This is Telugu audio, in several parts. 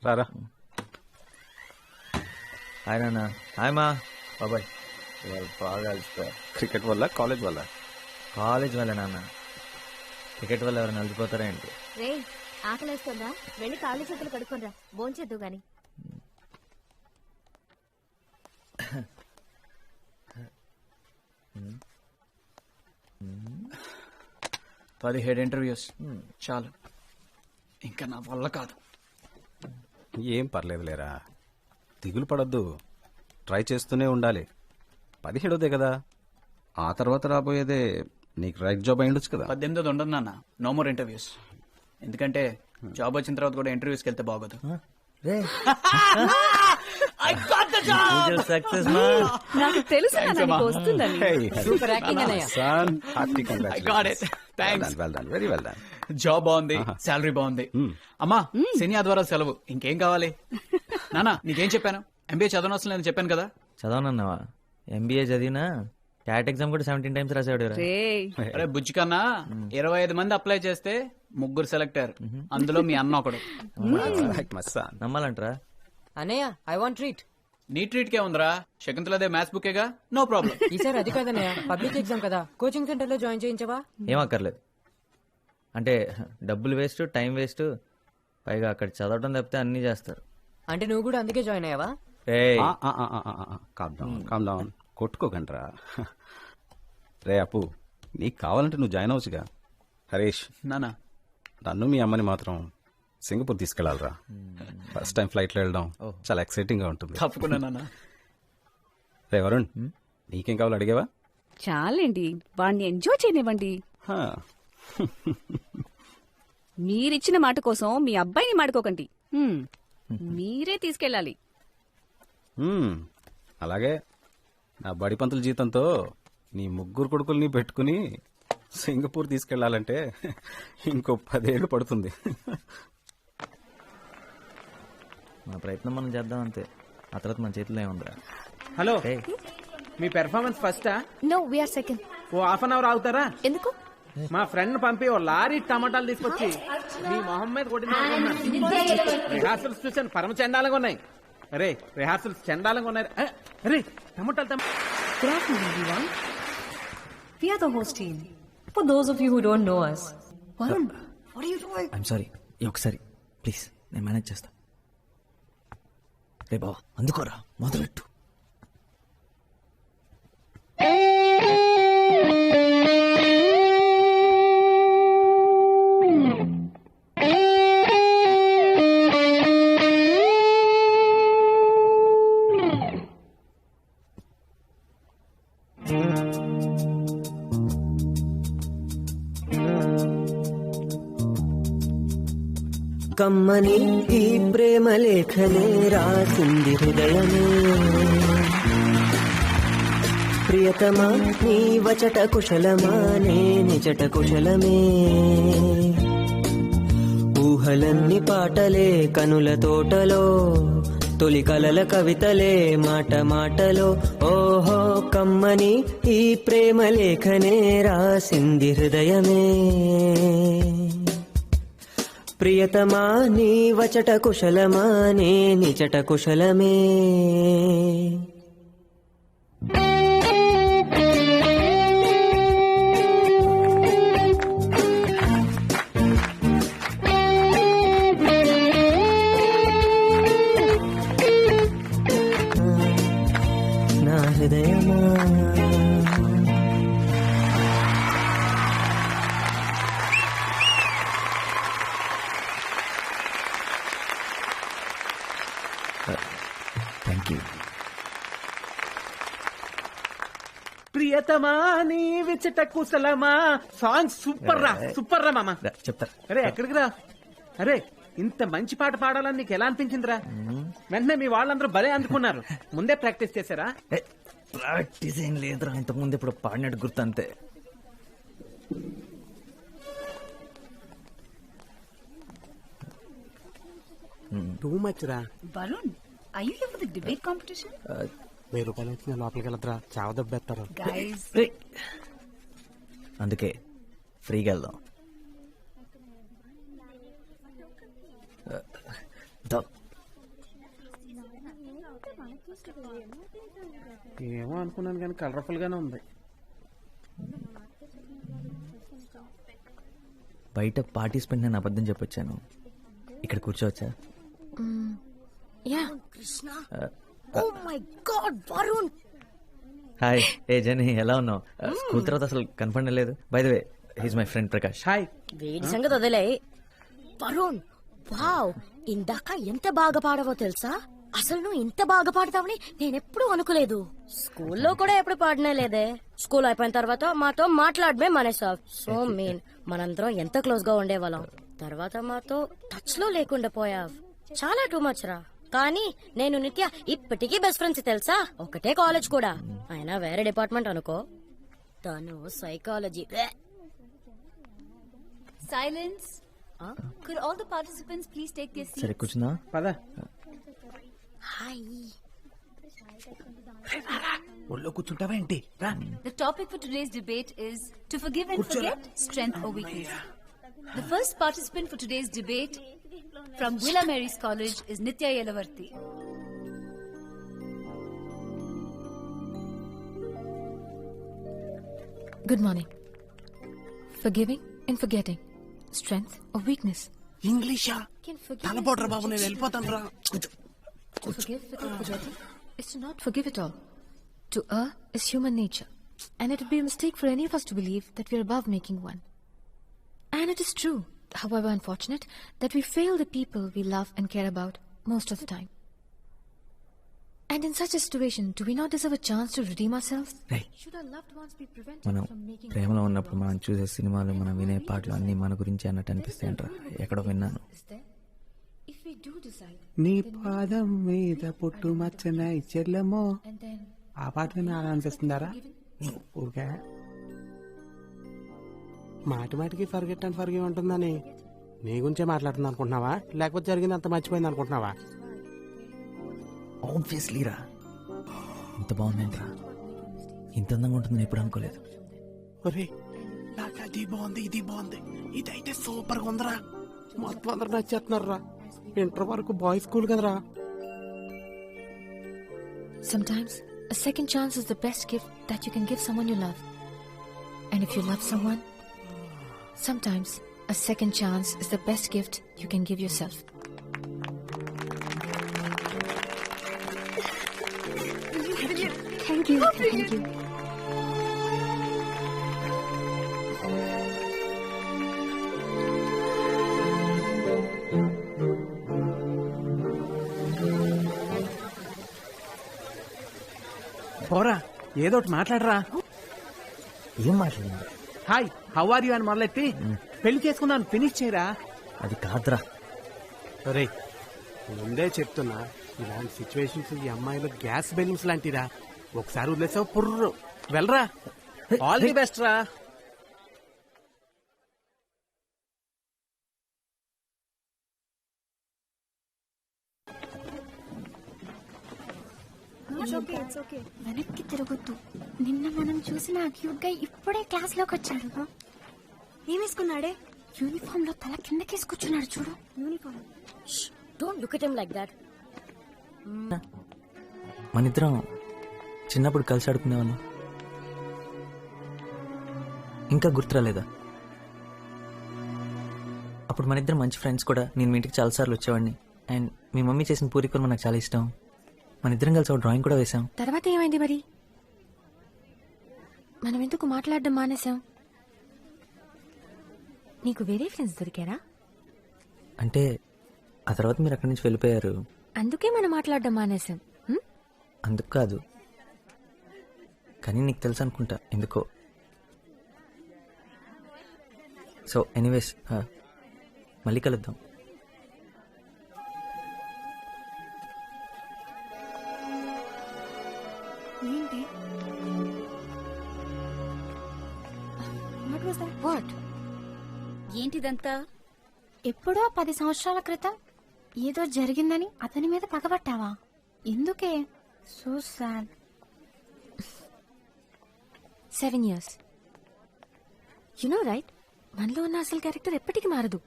రారా. హాయ్ నాన్న. హాయ్ మా బాబాయ్. వాళ్ళు బాగా అలసిపోయారు. క్రికెట్ వల్ల కాలేజ్ వల్ల? కాలేజ్ వల్ల నాన్న. క్రికెట్ వల్ల ఎవరైనా అలసిపోతారా ఏంటి? రే ఆకలేస్తుందా? వెళ్ళి కాళ్ళు చేతులు కడుక్కోనరా, భోంచేద్దు గాని. 17 ఇంటర్వ్యూస్ చాలు, ఇంకా నా వల్ల కాదు. ఏం పర్లేదు లేరా, దిగులు పడద్దు, ట్రై చేస్తూనే ఉండాలి. 17దే కదా, ఆ తర్వాత రాబోయేదే నీకు రైట్ జాబ్ అయి ఉండొచ్చు కదా. 18 ఉండదు నాన్న, నో మోర్ ఇంటర్వ్యూస్. ఎందుకంటే జాబ్ వచ్చిన తర్వాత కూడా ఇంటర్వ్యూస్కి వెళ్తే బాగోదు. సక్సెస్ మా. నాకు తెలుసు వస్తుందని. సూపర్ యాక్టింగ్ అన్నయ్య. Son hearty congratulations. Thanks. Well done, very well done. Job బాగుంది, శాలరీ బాగుంది. అమ్మా శని ఆదివారం సెలవు, ఇంకేం కావాలి? నానా నీకేం చెప్పాను? ఎంబీఏ చదవనవసరం లేదని చెప్పాను కదా. చదవనన్నావా? ఎంబీఏ చదివినా క్యాట్ ఎగ్జామ్ కూడా 17 times రాసాడు. అరే బుజ్జి కన్నా 25 మంది అప్లై చేస్తే 3 సెలెక్ట్ అయ్యారు, అందులో మీ అన్న ఒకడు. నమ్మాలంటరా? అన్నయ్య ఐ వాంట్ ట్రీట్. నీ ట్రీట్ కే ఉందిరా, శకుంతలదే మ్యాథ్స్ బుకేగా, నో ప్రాబ్లం. ఈసారి అది కాదన్నయ్య, పబ్లిక్ ఎగ్జామ్ కదా, కోచింగ్ సెంటర్ లో జాయిన్ చేయించవా? ఏం అక్కర్లేదు. అంటే డబ్బులు వేస్ట్, టైం వేస్ట్, పైగా అక్కడ చదవటం తప్పితే అన్ని చేస్తారు. అంటే నువ్వు కూడా అందుకే జాయిన్ అయ్యావా? Calm down, కొట్టుకోకండ్రా. రే అప్పు, నీకు కావాలంటే నువ్వు జాయిన్ అవచ్చుగా. హరీష్ నానా, నన్ను మీ అమ్మని మాత్రం సింగపూర్ తీసుకెళ్లాలరా. ఫస్ట్ టైం ఫ్లైట్ లో వెళ్ళడం చాలా ఎక్సైటింగ్ గా ఉంటుంది. తప్పకుండా నాన్న. రే వరుణ్, నీకేం కావాలో అడిగావా? చాలండి, వాడిని ఎంజాయ్ చేయనివ్వండి. మీరిచ్చిన మాట కోసం మీ అబ్బాయిని మాడుకోకండి. మీరే తీసుకెళ్ళాలి. అలాగే, నా బడి పంతుల జీతంతో నీ 3 కొడుకుల్ని పెట్టుకుని సింగపూర్ తీసుకెళ్లాలంటే ఇంకో 10 ఏళ్ళు పడుతుంది. మా ప్రయత్నం మనం చేద్దాం అంతే, ఆ తర్వాత మన చేతిలో ఏముందిరా. హలో, మీ పెర్ఫార్మెన్స్ ఫస్టా? No, we are second. Oh half an hour ఆగుతారా? ఎందుకు? మా ఫ్రెండ్ పంపి ఓ లారీ టమాటాలు తీసుకొచ్చి మీ మొహం మీద కొట్టిన. రిహార్సల్స్ చూసాను, పరమ చండాలంగా ఉన్నాయి. అరే రిహార్సల్స్ చండాలంగా ఉన్నాయి. అరే టమాటాలు. Good afternoon, everyone. We are the host team. For those of you who don't know us, Varun, what are you doing? I'm sorry, ఒకసారి ప్లీజ్, నేను మేనేజ్ చేస్తా. రే బావ, అందుకోరా, మొదలెట్టు. కమ్మని ఈ ప్రేమ లేఖనే రాసింది హృదయమే, ప్రియతమా నీ వచట కుశలమా నే నిజట కుశలమే, ఊహలన్నీ పాటలే కనుల తోటలో, తొలి కలల కవితలే మాట మాటలో, ఓహో కమ్మని ఈ ప్రేమ లేఖనే రాసింది హృదయమే. ప్రియతమా నీ వచట కుశలమా నే నిచట కుశలమే నా హృదయమా థ్యాంక్ యూ. ప్రియతమా నీ విచట కుశలమా సాంగ్ సూపర్ రా మామ. చెప్తారు. అరే ఎక్కడికి రా. అరే ఇంత మంచి పాట పాడాలని నీకు ఎలా అనిపించిందిరా? వెంటనే మీ వాళ్ళందరూ భలే అందుకున్నారు. ముందే ప్రాక్టీస్ చేశారా? ప్రాక్టీస్ ఏం లేదురా, ఇంతకుముందు ఇప్పుడు పాడినట్టు గుర్తు అంతే. టూ మచ్ రా. Varun, are you here for the debate competition? 1000 రూపాయలు వచ్చిన లోపలికి వెళ్ళదురా, చావ దెబ్బేస్తారు. Guys, అందుకే ఫ్రీగా వెళ్దాం. ఏమో అనుకున్నాను కానీ కలర్ఫుల్ గానే ఉంది. బయట పార్టిసిపెంట్ నేను అబద్ధం చెప్పొచ్చాను. ఇక్కడ కూర్చోవచ్చా? Oh my God, Varun! Hi. Hey Jani, ఎలా ఉన్నావు? స్కూల్ తర్వాత అసలు కన్ఫర్మ్ లేదు. By the way, he's my friend Prakash. Hi. వీడి సంగతి వదిలే. వరుణ్, వావ్, ఇందాక ఎంత బాగా పాడవో తెలుసా? అసలు నువ్వు ఇంత బాగా పాడతావని నేనెప్పుడు అనుకోలేదు. స్కూల్లో కూడా ఎప్పుడు పాడనే లేదే. స్కూల్ అయిపోయిన తర్వాత మాతో మాట్లాడమే మానేసావ్. సో మీన్, మనందరం ఎంత క్లోజ్ గా ఉండేవాళ్ళం. తర్వాత మాతో టచ్ లో లేకుండా పోయావ్. చాలా టూ మచ్ రా. కానీ నేను నిత్య ఇప్పటికీ బెస్ట్ ఫ్రెండ్స్ తెలుసా. ఒకటే కాలేజ్ కూడా, అయినా వేరే డిపార్ట్మెంట్ అనుకో. తను psychology. Silence. Could all the participants please take their seats? సరే కూర్చుందా? పద. హాయ్. ఒళ్ళో కూర్చుంటావా ఏంటి? రా. The topic for today's debate is to forgive and forget, strength or weakness. The first participant for today's debate from Villa Mary's College is Nitya Yelavarthi. Good morning. Forgiving and forgetting, strength or weakness. ఇంగ్లీషా? తలపోట్రా బాబు, నేను వెళ్ళిపోతాను రా. To forgive without forgetting is to not forgive at all. To err is human nature, and it would be a mistake for any of us to believe that we are above making one. And it is true, however unfortunate, that we fail the people we love and care about most of the time. And in such a situation, do we not deserve a chance to redeem ourselves? Should our loved ones be prevented మనం from making ప్రేమలో ఉన్నప్పుడు మనం చూసే సినిమాలు, మనం వినే పాటలు అన్ని మన గురించి అన్నట్టు అనిపిస్తాయంటారా? ఎక్కడో విన్నాను. is there? If we do decide, నీ పాదం మీద పుట్టు మచ్చన చెల్లెమో, and then ఆ పాట విని అలా అనిపిస్తుందారా? ఊరికే మాటి మాటికి ఫర్గెట్ అండ్ ఫర్గివ్ ఉంటుందని నీ గురించే మాట్లాడుతుంది అనుకుంటున్నావా, లేకపోతే జరిగింది అంత మర్చిపోయింది అనుకుంటున్నావా? ఆబ్వియస్లీ రా. ఇంత బాగుందేంట్రా, ఇంత అందంగా ఉంటుందని ఎప్పుడు అనుకోలేదు. ఒరే, నాకు అది బాగుంది, ఇది బాగుంది, ఇదైతే సూపర్ గా ఉందిరా, మొత్తం అందరు నచ్చేస్తున్నారు రా. ఇంటర్ వరకు బాయ్స్ స్కూల్ కదరా. sometimes a second chance is the best gift that you can give someone you love. And if you love someone, sometimes a second chance is the best gift you can give yourself. Thank you. Thank you. పోరా, ఏదో ఒకటి మాట్లాడరా. ఏం మాట్లాడింది? హాయ్, హౌ ఆర్ యూ అని మొదలెట్టి పెళ్లి చేసుకున్నాను ఫినిష్ చేయరా. అది కాదురా. ఒరే, ముందే చెప్తున్నా, ఇలాంటి సిచ్యువేషన్స్ ఈ అమ్మాయిలు గ్యాస్ బెలూన్స్ లాంటిరా. ఒకసారి వదిలేసావు పుర్రు. వెళ్ళరా. ఆల్ ది బెస్ట్ రా. వెనక్కి తిరగొద్దు. నిన్న మనం చూసిన ఆ క్యూట్ గా ఇప్పుడే క్లాస్ లోకి వచ్చాడు. ఏమేసుకున్నాడే? యూనిఫామ్ లో తల కిందకేసి కూర్చున్నాడు చూడు. Uniform. Don't look at him like that. మన ఇద్దరం చిన్నప్పుడు కలిసి ఆడుకునేవాళ్ళం. ఇంకా గుర్తురాలేదా? అప్పుడు మన ఇద్దరం మంచి ఫ్రెండ్స్ కూడా. నేను మీ ఇంటికి చాలాసార్లు వచ్చేవాడిని. అండ్ మీ మమ్మీ చేసిన పూరి కూర నాకు చాలా ఇష్టం. మన ఇద్దరం కలిసి ఒక డ్రాయింగ్ కూడా వేసాం. తర్వాత ఏమైంది మరి? మనం ఎందుకు మాట్లాడడం మానేశాం? నీకు వేరే ఫ్రెండ్స్ దొరికారా? అంటే ఆ తర్వాత మీరు అక్కడి నుంచి వెళ్ళిపోయారు. అందుకే మనం మాట్లాడడం మానేశాం. అందుకు కాదు, కానీ నీకు తెలుసు అనుకుంటా ఎందుకో. సో ఎనీవేస్, మళ్ళీ కలుద్దాం. ఏంటి? వాట్? ఏంటిదంతా? ఎప్పుడో 10 సంవత్సరాల క్రితం ఏదో జరిగిందని అతని మీద పగబట్టావా? ఎందుకే? So sad. 7 years. You know right, మనలో ఉన్న అసలు క్యారెక్టర్ ఎప్పటికీ మారదు.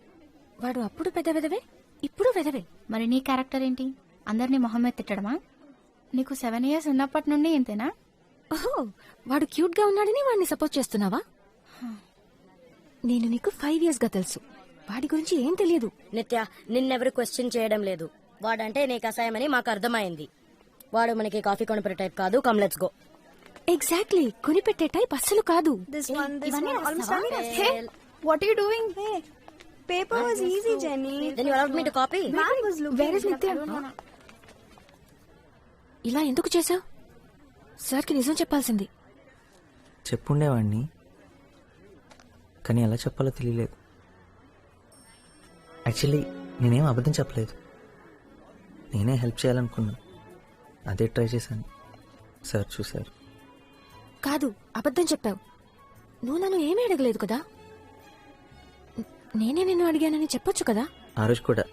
వాడు అప్పుడు పెద్ద వెదవే, ఇప్పుడు వెదవే. మరి నీ క్యారెక్టర్ ఏంటి? అందరినీ మొహం మీద తిట్టడమా? నీకు 7 years ఉన్నప్పటి నుండి ఇంతేనా? ఓహో, వాడు క్యూట్ గా ఉన్నాడని వాడిని సపోర్ట్ చేస్తున్నావా? నేను నీకు 5 years గా తెలుసు. వాడి గురించి ఏం తెలియదు. నిత్య, నిన్నెవరు క్వశ్చన్ చేయడం లేదు. వాడంటే నీకు అసహ్యమని మాకు అర్థమైంది. వాడు మనకి కాఫీ కొనిపెట్టే టైప్ కాదు. Come let's go. ఎగ్జాక్ట్లీ, కొనిపెట్టే టైప్ అస్సలు కాదు. What are you doing? Hey, paper was easy, Jenny. Then you allowed me to copy? Man was looking. Where is Nitya? ఇలా ఎందుకు చేసావు? సార్కి నిజం చెప్పాల్సింది. చెప్పుండేవాడిని, కానీ ఎలా చెప్పాలో తెలియలేదు. యాక్చువల్లీ నేనేం అబద్ధం చెప్పలేదు. నేనే హెల్ప్ చేయాలనుకున్నాను, అదే ట్రై చేశాను. సార్ చూశారు. కాదు, అబద్ధం చెప్పావు. నువ్వు నన్ను ఏమీ అడగలేదు కదా. నేనే నిన్ను అడిగానని చెప్పొచ్చు కదా. ఆ రోజు కూడా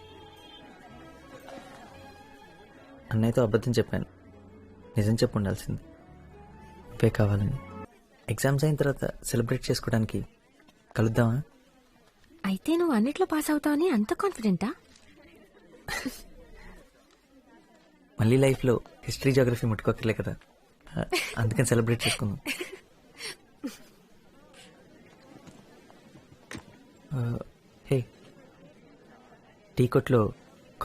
అన్నయ్యతో అబద్ధం చెప్పాను. నిజం చెప్పు ఉండాల్సింది. పే కావాలని. ఎగ్జామ్స్ అయిన తర్వాత సెలబ్రేట్ చేసుకోవడానికి కలుద్దామా? అయితే నువ్వు అన్నిట్లో పాస్ అవుతావని అంత కాన్ఫిడెంటా? మళ్ళీ లైఫ్లో హిస్టరీ జోగ్రఫీ ముట్టుకోకర్లే కదా, అందుకని సెలబ్రేట్ చేసుకుందాం. హే, టీ కొట్లో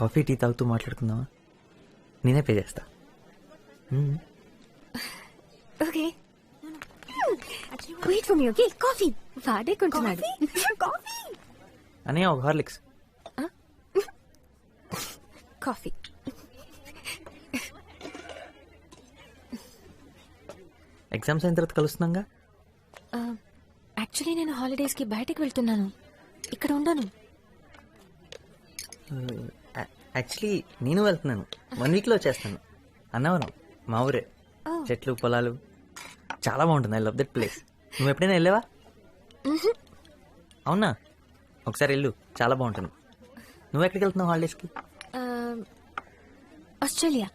కాఫీ టీ తాగుతూ మాట్లాడుకుందామా? నేనే పే చేస్తా. Okay, wait for me. Okay, coffee వాడే కొంటున్నాడు. అనే ఒక హార్లిక్స్. కాఫీ. ఎగ్జామ్స్ అయిన తర్వాత కలుస్తున్నాగా. యాక్చువల్లీ నేను హాలిడేస్ కి బయటకు వెళ్తున్నాను, ఇక్కడ ఉండను. యాక్చువల్లీ నేను వెళ్తున్నాను, 1 weekలో వచ్చేస్తాను. అన్నవరం మా ఊరే, చెట్లు పొలాలు చాలా బాగుంటుంది. I love that place. నువ్వు ఎప్పుడైనా వెళ్ళావా? అవునా? ఒకసారి వెళ్ళు, చాలా బాగుంటుంది. నువ్వు ఎక్కడికి వెళ్తున్నావు హాలిడేస్కి? ఆస్ట్రేలియా.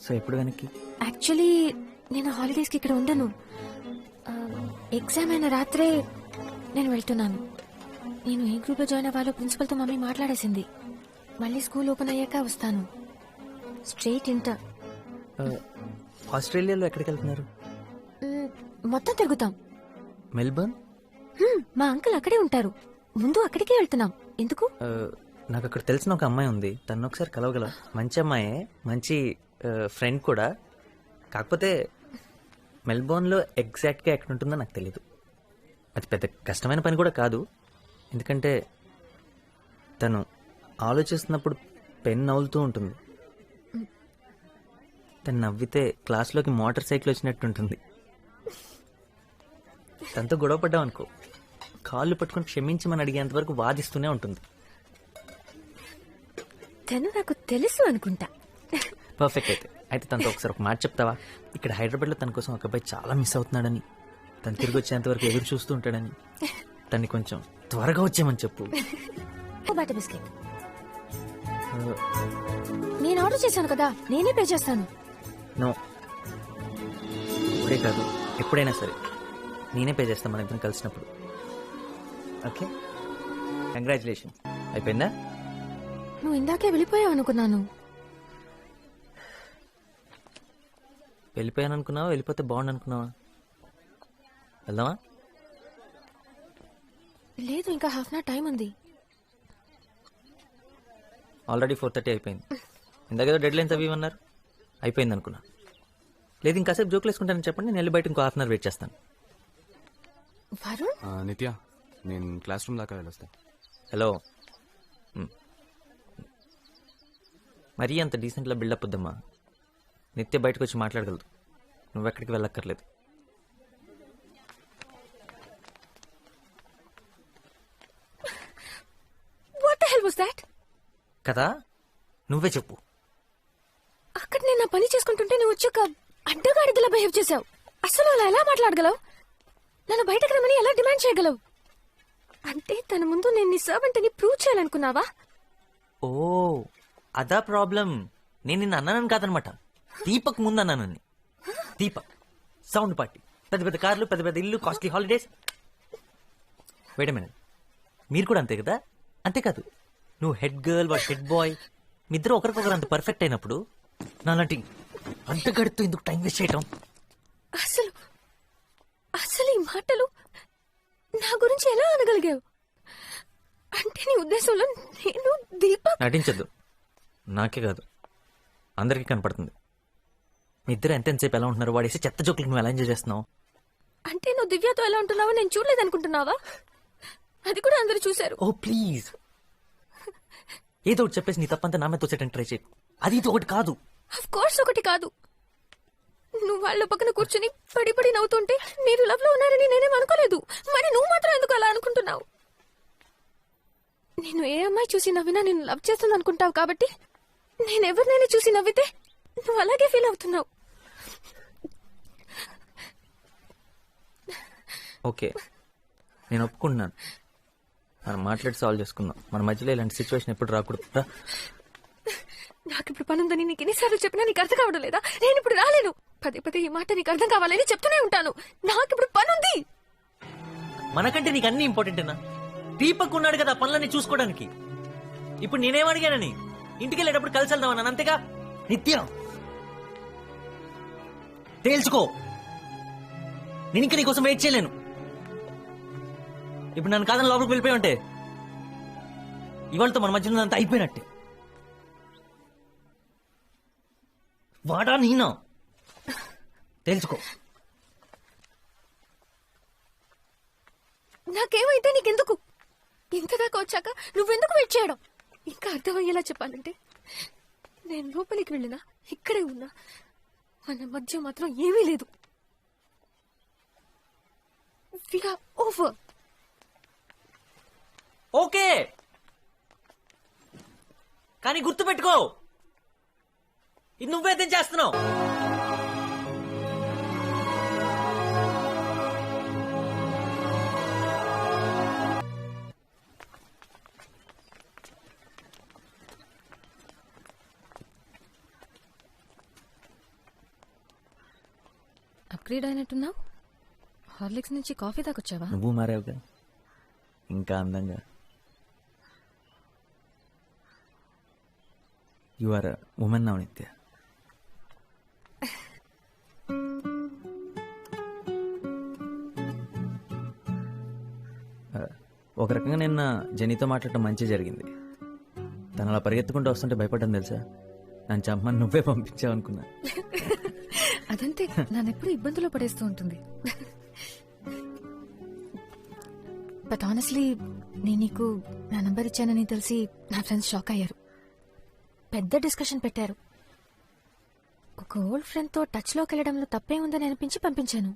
సో ఎప్పుడు వెనక్కి? యాక్చువల్లీ నేను హాలిడేస్కి ఇక్కడ ఉండను. ఎగ్జామ్ అయిన రాత్రే నేను వెళ్తున్నాను. నేను ఏ గ్రూప్లో జాయిన్ అవ్వాలో ప్రిన్సిపల్తో మమ్మీ మాట్లాడేసింది. మళ్ళీ స్కూల్ ఓపెన్ అయ్యాక వస్తాను. Straight inter. ఆస్ట్రేలియాలో ఎక్కడికి వెళ్తున్నారు? మొత్తం తిరుగుతాం. మెల్బర్న్? మా అంకుల్ అక్కడే ఉంటారు. ముందు అక్కడికే వెళ్తున్నాం. ఎందుకు? నాకు అక్కడ తెలిసిన ఒక అమ్మాయి ఉంది, తను ఒకసారి కలవగలవు. మంచి అమ్మాయే, మంచి ఫ్రెండ్ కూడా. కాకపోతే మెల్బోర్న్లో ఎగ్జాక్ట్గా ఎక్కడ ఉంటుందో నాకు తెలీదు. అది పెద్ద కష్టమైన పని కూడా కాదు, ఎందుకంటే తను ఆలోచిస్తున్నప్పుడు పెన్ నవ్వులుతూ ఉంటుంది. తను నవ్వితే క్లాస్లోకి మోటార్ సైకిల్ వచ్చినట్టు ఉంటుంది. తనతో గొడవ పడ్డాం అనుకో, కాళ్ళు పట్టుకొని క్షమించమని అడిగేంత వరకు వాదిస్తూనే ఉంటుంది. తను నాకు తెలుసు అనుకుంటా. పర్ఫెక్ట్ అయితే తనతో ఒకసారి ఒక మాట చెప్తావా? ఇక్కడ హైదరాబాద్లో తన కోసం ఒక అబ్బాయి చాలా మిస్ అవుతున్నాడని, తను తిరిగి వచ్చేంత వరకు ఎదురు చూస్తూ ఉంటాడని, తన్ని కొంచెం త్వరగా వచ్చేయమని చెప్పు. బటర్ బిస్కెట్ నేను ఆర్డర్ చేశాను కదా, నేనే పే చేస్తాను. నో, ఇప్పుడే కాదు ఎప్పుడైనా సరే నేనే పే చేస్తాను మన ఇద్దరం కలిసినప్పుడు. Okay, congratulation. అయిపోయిందా? నువ్వు ఇందాకే వెళ్ళిపోయావు అనుకున్నాను. వెళ్ళిపోయాను అనుకున్నావా, వెళ్ళిపోతే బాగుండు అనుకున్నావా? వెళ్దామా? లేదు, ఇంకా హాఫ్ అన్ అవర్ టైం ఉంది. ఆల్రెడీ 4:30 అయిపోయింది. ఇందాకేదో డెడ్ లైన్స్ అవి అన్నారు, అయిపోయింది అనుకున్నా. లేదు ఇంకాసేపు జోకులు వేసుకుంటానని చెప్పండి, నేను వెళ్ళి బయట ఇంకో హాఫ్ అన్ అవర్ వెయిట్ చేస్తాను. వరుణ్, నిత్య, నేను క్లాస్ రూమ్ దాకా వెళ్ళొస్తా. హలో, మరీ అంత డీసెంట్లా బిల్డప్ వద్దమ్మా. నిత్య బయటకు వచ్చి మాట్లాడగలదు, నువ్వెక్కడికి వెళ్ళక్కర్లేదు. what the hell was that? కదా, నువ్వే చెప్పు. అక్కడ నేను నా పని చేసుకుంటుంటే నువ్వు వచ్చి ఒక అడ్డగాడిదలా బిహేవ్ చేసావు. అసలు అలా ఎలా మాట్లాడగలవు? నన్ను బయటకు రమ్మని ఎలా డిమాండ్ చేయగలవు? అంటే తన ముందు నేను నీ సర్వెంట్ అని ప్రూవ్ చేయాలనుకున్నావా? ఓ, అదా ప్రాబ్లం. నేను నిన్ను అన్నానని కాదనమాట, దీపక్ ముందు అన్నానని. దీపక్ సౌండ్ పార్టీ, పెద్ద పెద్ద కార్లు, పెద్ద పెద్ద ఇల్లు, costly holidays. Wait a minute, మీరు కూడా అంతే కదా? అంతేకాదు, నువ్వు హెడ్ గర్ల్, వాడు హెడ్ బాయ్, మీ ఇద్దరు ఒకరికొకరు అంత పర్ఫెక్ట్ అయినప్పుడు నాలాంటి అంతగడుతూ ఎందుకు టైం వేస్ట్ చేయటం? అసలు అసలు ఈ మాటలు నా గురించి ఎలా అనగలిగావు? అంటే నీ ఉద్దేశంలో నేను దీపక్? నటించద్దు, నాకే కాదు అందరికీ కనపడుతుంది. మీ ఇద్దరు ఎంతసేపు ఎలా ఉంటున్నారు, వాడేసి చెత్త జోకులకి నువ్వు ఎలా ఎంజాయ్ చేస్తున్నావు? అంటే నువ్వు దివ్యతో ఎలా ఉంటున్నావో నేను చూడలేదనుకుంటున్నావా? అది కూడా అందరూ చూశారు. ఓ ప్లీజ్, ఏదో ఒకటి చెప్పేసి నీ తప్పంతా నా మీద తోసేటట్టు ట్రై చేయి. అది ఇది ఒకటి కాదు. ఆఫ్ కోర్స్ ఒకటి కాదు. నువ్వు వాళ్ళ పక్కన కూర్చుని పడి పడి నవ్వుతుంటే మీరు లవ్ లో ఉన్నారని నేనేం అనుకోలేదు. మరి నువ్వు మాత్రం ఎందుకు అలా అనుకుంటున్నావు? నేను ఏ అమ్మాయి చూసి నవ్వినా నేను లవ్ చేస్తుంది అనుకుంటావు కాబట్టి నేను ఎవరినైనా చూసి నవ్వితే నువ్వు అలాగే ఫీల్ అవుతున్నావు. ఓకే, నేను ఒప్పుకుంటున్నాను. మనం మాట్లాడి సాల్వ్ చేసుకుందాం. మన మధ్యలో ఇలాంటి సిచ్యువేషన్ ఎప్పుడు రాకూడదు. నాకు ఇప్పుడు పని ఉందని నీకు ఎన్నిసార్లు చెప్పినా నీకు అర్థం కావడం లేదా? నేను ఇప్పుడు రాలేను. పదే పదే ఈ మాట నీకు అర్థం కావాలని చెప్తూనే ఉంటాను. నాకు ఇప్పుడు పని ఉంది. మనకంటే నీకు అన్ని ఇంపార్టెంటేనా? దీపక్ ఉన్నాడు కదా పనులన్నీ చూసుకోవడానికి. ఇప్పుడు నేనేం అడిగానని? ఇంటికి వెళ్ళేటప్పుడు కలిసి వెళ్దామన్నాను, అంతేగా? నిత్యం తేల్చుకో, నేను ఇంకా నీకోసం వెయిట్ చేయలేను. ఇప్పుడు నన్ను కాదని లోపలికి వెళ్ళిపోయి ఉంటే ఇవాళతో మన మధ్య అంతా అయిపోయినట్టే. వాడా నేనా? తెలుసుకో. నాకేమైతే నీకెందుకు? ఇంతదాకా వచ్చాక నువ్వెందుకు వెయిట్ చేయడం? ఇంకా అర్థమయ్యేలా చెప్పాలంటే నేను లోపలికి వెళ్ళినా ఇక్కడే ఉన్నా మన మధ్య మాత్రం ఏమీ లేదు. We are over. ఓకే, కానీ గుర్తు పెట్టుకో, ఇది నువ్వైతే చేస్తున్నావు. అప్గ్రేడ్ అయినట్టున్నావు. హార్లిక్స్ నుంచి కాఫీ దాకా వచ్చావా? నువ్వు మారావుగా, ఇంకా అందంగా. యు ఆర్ ఉమెన్ నౌ నిత్య. ఒక రకంగా నిన్న జెనీతో మాట్లాడటం మంచి జరిగింది. తను అలా పరిగెత్తుకుంటూ వస్తుంటే భయపడ్డాను తెలుసా. నన్ను చంపని నువ్వే పంపించావు అనుకున్నా. అదంతే, నన్నెప్పుడు ఇబ్బందులో పడేస్తూ ఉంటుంది. బట్ ఆనెస్ట్లీ నేను నీకు నా నంబర్ ఇచ్చానని తెలిసి నా ఫ్రెండ్స్ షాక్ అయ్యారు. పెద్ద డిస్కషన్ పెట్టారు. ఒక ఓల్డ్ ఫ్రెండ్ తో టచ్ లోకి వెళ్ళడంలో తప్పే ఉందని అనిపించి పంపించాను.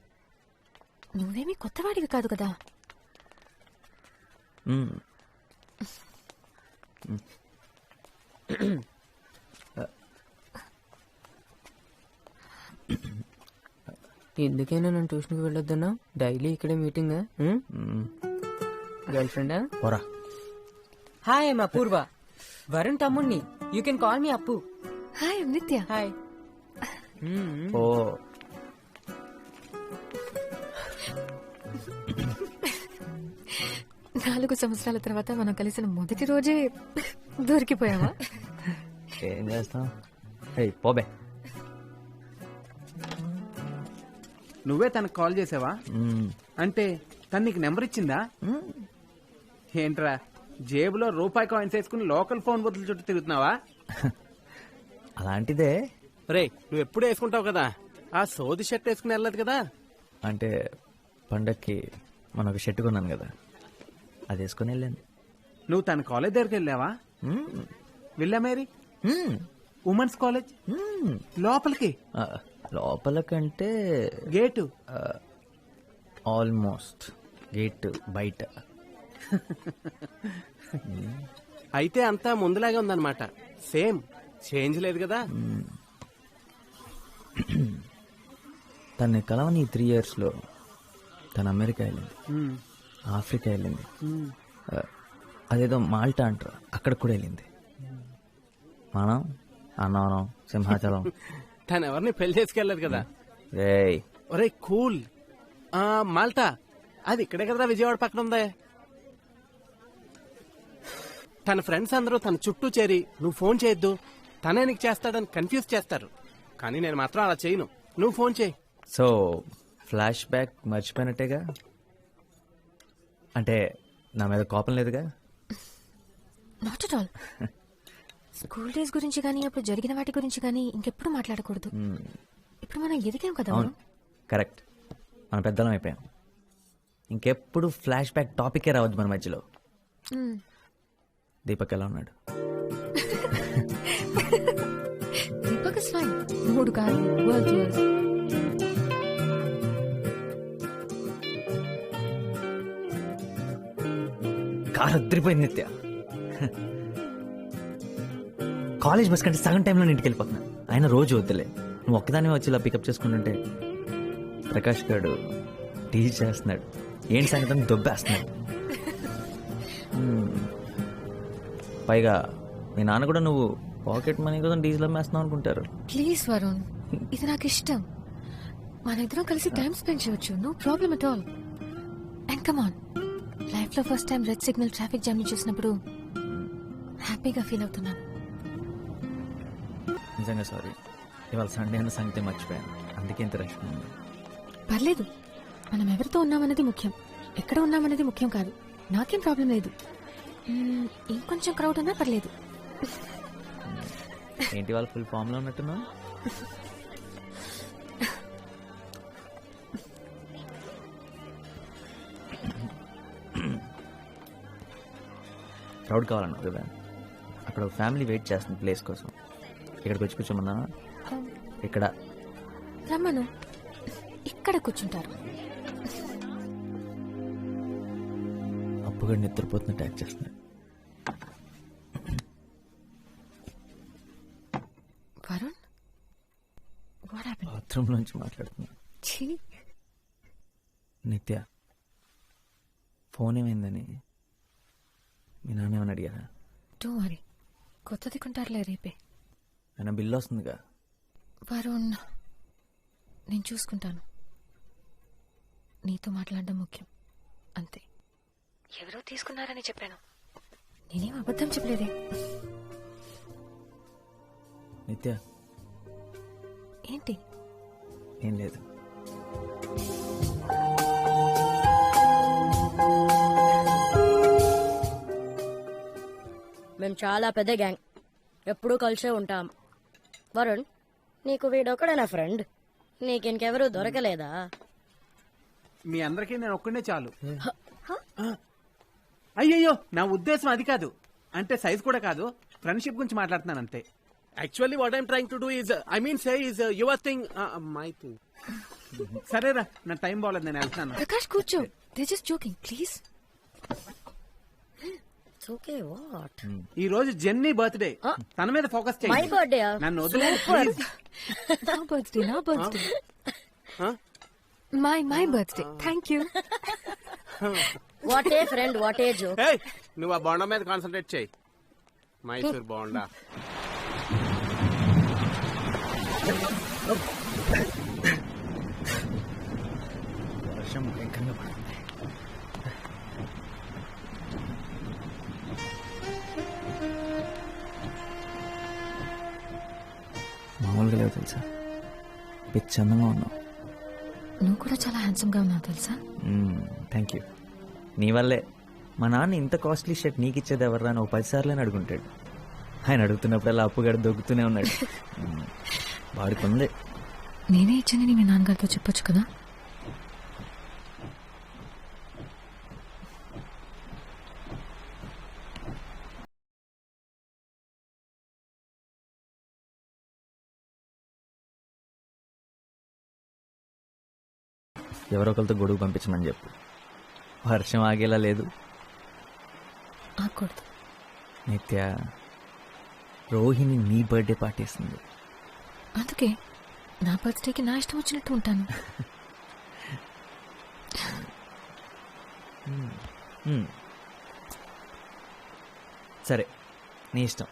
నువ్వేమీ కొత్తవాడివి కాదు కదా. ఎందుకైనా నన్ను ట్యూషన్కి వెళ్ళొద్దన్నా? డైలీ ఇక్కడే మీటింగ్. గర్ల్ ఫ్రెండా? పోరా. హాయ్ ఐమ్ అపూర్వ, వరుణ్ తమ్ముణ్ణి. యూ కెన్ కాల్ మీ అప్పు. హాయ్ నిత్య. హాయ్. ఓ 4 సంవత్సరాల తర్వాత మనం కలిసిన మొదటి రోజే దొరికిపోయావా? ఏం చేస్తాం? పోబే. నువ్వే తనకు కాల్ చేసావా? అంటే తను నీకు నెంబర్ ఇచ్చిందా? ఏంట్రా జేబులో రూపాయి కాయిన్స్ వేసుకుని లోకల్ ఫోన్ బదులు చుట్టూ తిరుగుతున్నావా? అలాంటిదే. రే నువ్వు ఎప్పుడు వేసుకుంటావు కదా, ఆ సోది షర్ట్ వేసుకుని వెళ్ళదు కదా. అంటే పండక్కి మనం ఒక షర్ట్ కొన్నాను కదా, అది వేసుకుని వెళ్ళాను. నువ్వు తన కాలేజ్ దగ్గరికి వెళ్ళావా? విల్లా మేరీ ఉమెన్స్ కాలేజ్ లోపలికి? లోపలకంటే గేటు ఆల్మోస్ట్ గేట్ బయట. అయితే అంతా ముందులాగే ఉందన్నమాట. సేమ్ చేంజ్ లేదు కదా. తన్ని కలవని 3 yearsలో తను అమెరికా వెళ్ళింది, ఆఫ్రికా వెళ్ళింది, అదేదో మాల్టా అంటారు అక్కడికి కూడా వెళ్ళింది. మనం అన్నవరం, సింహాచలం. తను ఎవరిని పెళ్లి చేసుకెళ్ళదు కదా. రేయ్ ఒరే కూల్. మాల్టా అది ఇక్కడే కదా, విజయవాడ పక్కన ఉందే. తన ఫ్రెండ్స్ అందరూ తన చుట్టూ చేరి నువ్వు ఫోన్ చేయొద్దు, తనే నీకు చేస్తాడని కన్ఫ్యూజ్ చేస్తారు. కానీ నేను మాత్రం అలా చేయను. నువ్వు ఫోన్ చేయి. సో ఫ్లాష్ బ్యాక్ మర్చిపోయినట్టేగా? అంటే నా మీద కోపం లేదుగా? Not at all. School days గురించి కానీ అప్పుడు జరిగిన వాటి గురించి కానీ ఇంకెప్పుడు మాట్లాడకూడదు. ఇప్పుడు మనం ఎదిగాం కదా. అవును కరెక్ట్, మన పెద్దలం అయిపోయాం. ఇంకెప్పుడు ఫ్లాష్ బ్యాక్ టాపికే రావద్దు మన మధ్యలో. దీపక్ ఎలా ఉన్నాడు? Deepak is fine. 3 కాదు వరల్డ్ టూర్స్. కారు అద్దరిపోయింది నిత్య. కాలేజ్ బస్ కంటే సగం టైంలో ఇంటికి వెళ్ళిపోతున్నా. ఆయన రోజు వద్దులే, నువ్వు ఒక్కదాని వచ్చి ఇలా పికప్ చేసుకుంటుంటే ప్రకాష్ గారు టీచ్ చేస్తున్నాడు. ఏంటి సంగతి దొబ్బేస్తున్నాడు. పైగా మీ నాన్న కూడా నువ్వు పాకెట్ మనీ కోసం డీజిల్ అమ్మేస్తున్నావు అనుకుంటారు. ప్లీజ్ వరుణ్, ఇది నాకు ఇష్టం. మన ఇద్దరం కలిసి టైం స్పెండ్ చేయొచ్చు. No problem at all. And come on, life లో first time red signal traffic jam చూసినప్పుడు హ్యాపీగా ఫీల్ అవుతున్నాను. నిజంగా సారీ, ఇవాళ సండే అన్న సంగతి మర్చిపోయాను, అందుకే ఇంత రష్ ఉంది. పర్లేదు, మనం ఎవరితో ఉన్నామన్నది ముఖ్యం, ఎక్కడ ఉన్నామన్నది ముఖ్యం కాదు. నాకేం ప్రాబ్లం లేదు. ఇంకొంచెం క్రౌడ్ ఉన్నా పర్లేదు. ఏంటి వాళ్ళు ఫుల్ ఫామ్ లో ఉన్నట్టున్నా? క్రౌడ్ కావాలన్నా కదా, అక్కడ ఒక ఫ్యామిలీ వెయిట్ చేస్తుంది ప్లేస్ కోసం. ఇక్కడికి వచ్చి కూర్చోమన్నా? ఇక్కడ రమ్మను, ఇక్కడ కూర్చుంటారు. అప్పుగా నిద్రపోతున్న ట్యాక్ చేస్తున్నాడు. Varun, what happened? బాత్రూమ్ నుంచి మాట్లాడుతున్నా. నిత్య, ఫోన్ ఏమైందని మీ నాన్న ఏమని అడిగారా? డోంట్ వరీ, కొత్తది కొంటారులే రేపే. ఆయన బిల్లు వస్తుందిగా. వరుణ్, నేను చూసుకుంటాను. నీతో మాట్లాడడం ముఖ్యం, అంతే. ఎవరో తీసుకున్నారని చెప్పాను, నేనేం అబద్ధం చెప్పలేదే. నిత్య, ఏంటి? ఏం లేదు. మేము చాలా పెద్ద గ్యాంగ్, ఎప్పుడూ కలిసే ఉంటాం. వరుణ్, నీకు వీడొక్కడే నా ఫ్రెండ్, నీకింకెవరూ దొరకలేదా? మీ అందరికీ నేను ఒక్కడే చాలు. అయ్యయ్యో, నా ఉద్దేశం అది కాదు. అంటే సైజ్ కూడా కాదు, ఫ్రెండ్షిప్ గురించి మాట్లాడుతున్నాను అంతే. Actually what I'm trying to do is I mean say is your thing my thing. సరేరా, నా టైం బాగలేదు, నేను వెళ్తున్నాను. ప్రకాష్ కూర్చో, they just joking please. Okay, what? ఈ రోజు జెన్నీ బర్త్డే, తన మీద ఫోకస్ చేయండి. My birthday? నన్ను వదిలేదు నా birthday. My birthday. Thank you. What a friend what a joke. ఏయ్, నువ్వు ఆ బోండా మీద కాన్సన్ట్రేట్ చేయి. మైసూర్ బోండా. వర్షం భయంకరంగా పడుతుంది. మామూలుగా లేవు తెలుసా, పిచ్చి అందంగా ఉన్నావు. నువ్వు కూడా చాలా హ్యాండ్సమ్ గా ఉన్నావు తెలుసా. Thank you. నీ వల్లే మా నాన్న ఇంత కాస్ట్లీ షర్ట్ నీకు ఇచ్చేది ఎవర్రా అని 10 సార్లు అడుగుంటాడు. ఆయన అడుగుతున్నప్పుడల్లా అప్పుగడ దొక్కుతూనే ఉన్నాడు. వాడికి ఉంది. నేనే ఇచ్చానని మీ నాన్నగారితో చెప్పొచ్చు కదా. ఎవరో ఒకరితో గొడుగు పంపించమని చెప్పు. వర్షం ఆగేలా లేదు. ఆకూడదు. నిత్య, రోహిణి నీ బర్త్డే పార్టీ ఇస్తుంది. అందుకే నా బర్త్డేకి నా ఇష్టం వచ్చినట్టు ఉంటాను. సరే, నీ ఇష్టం,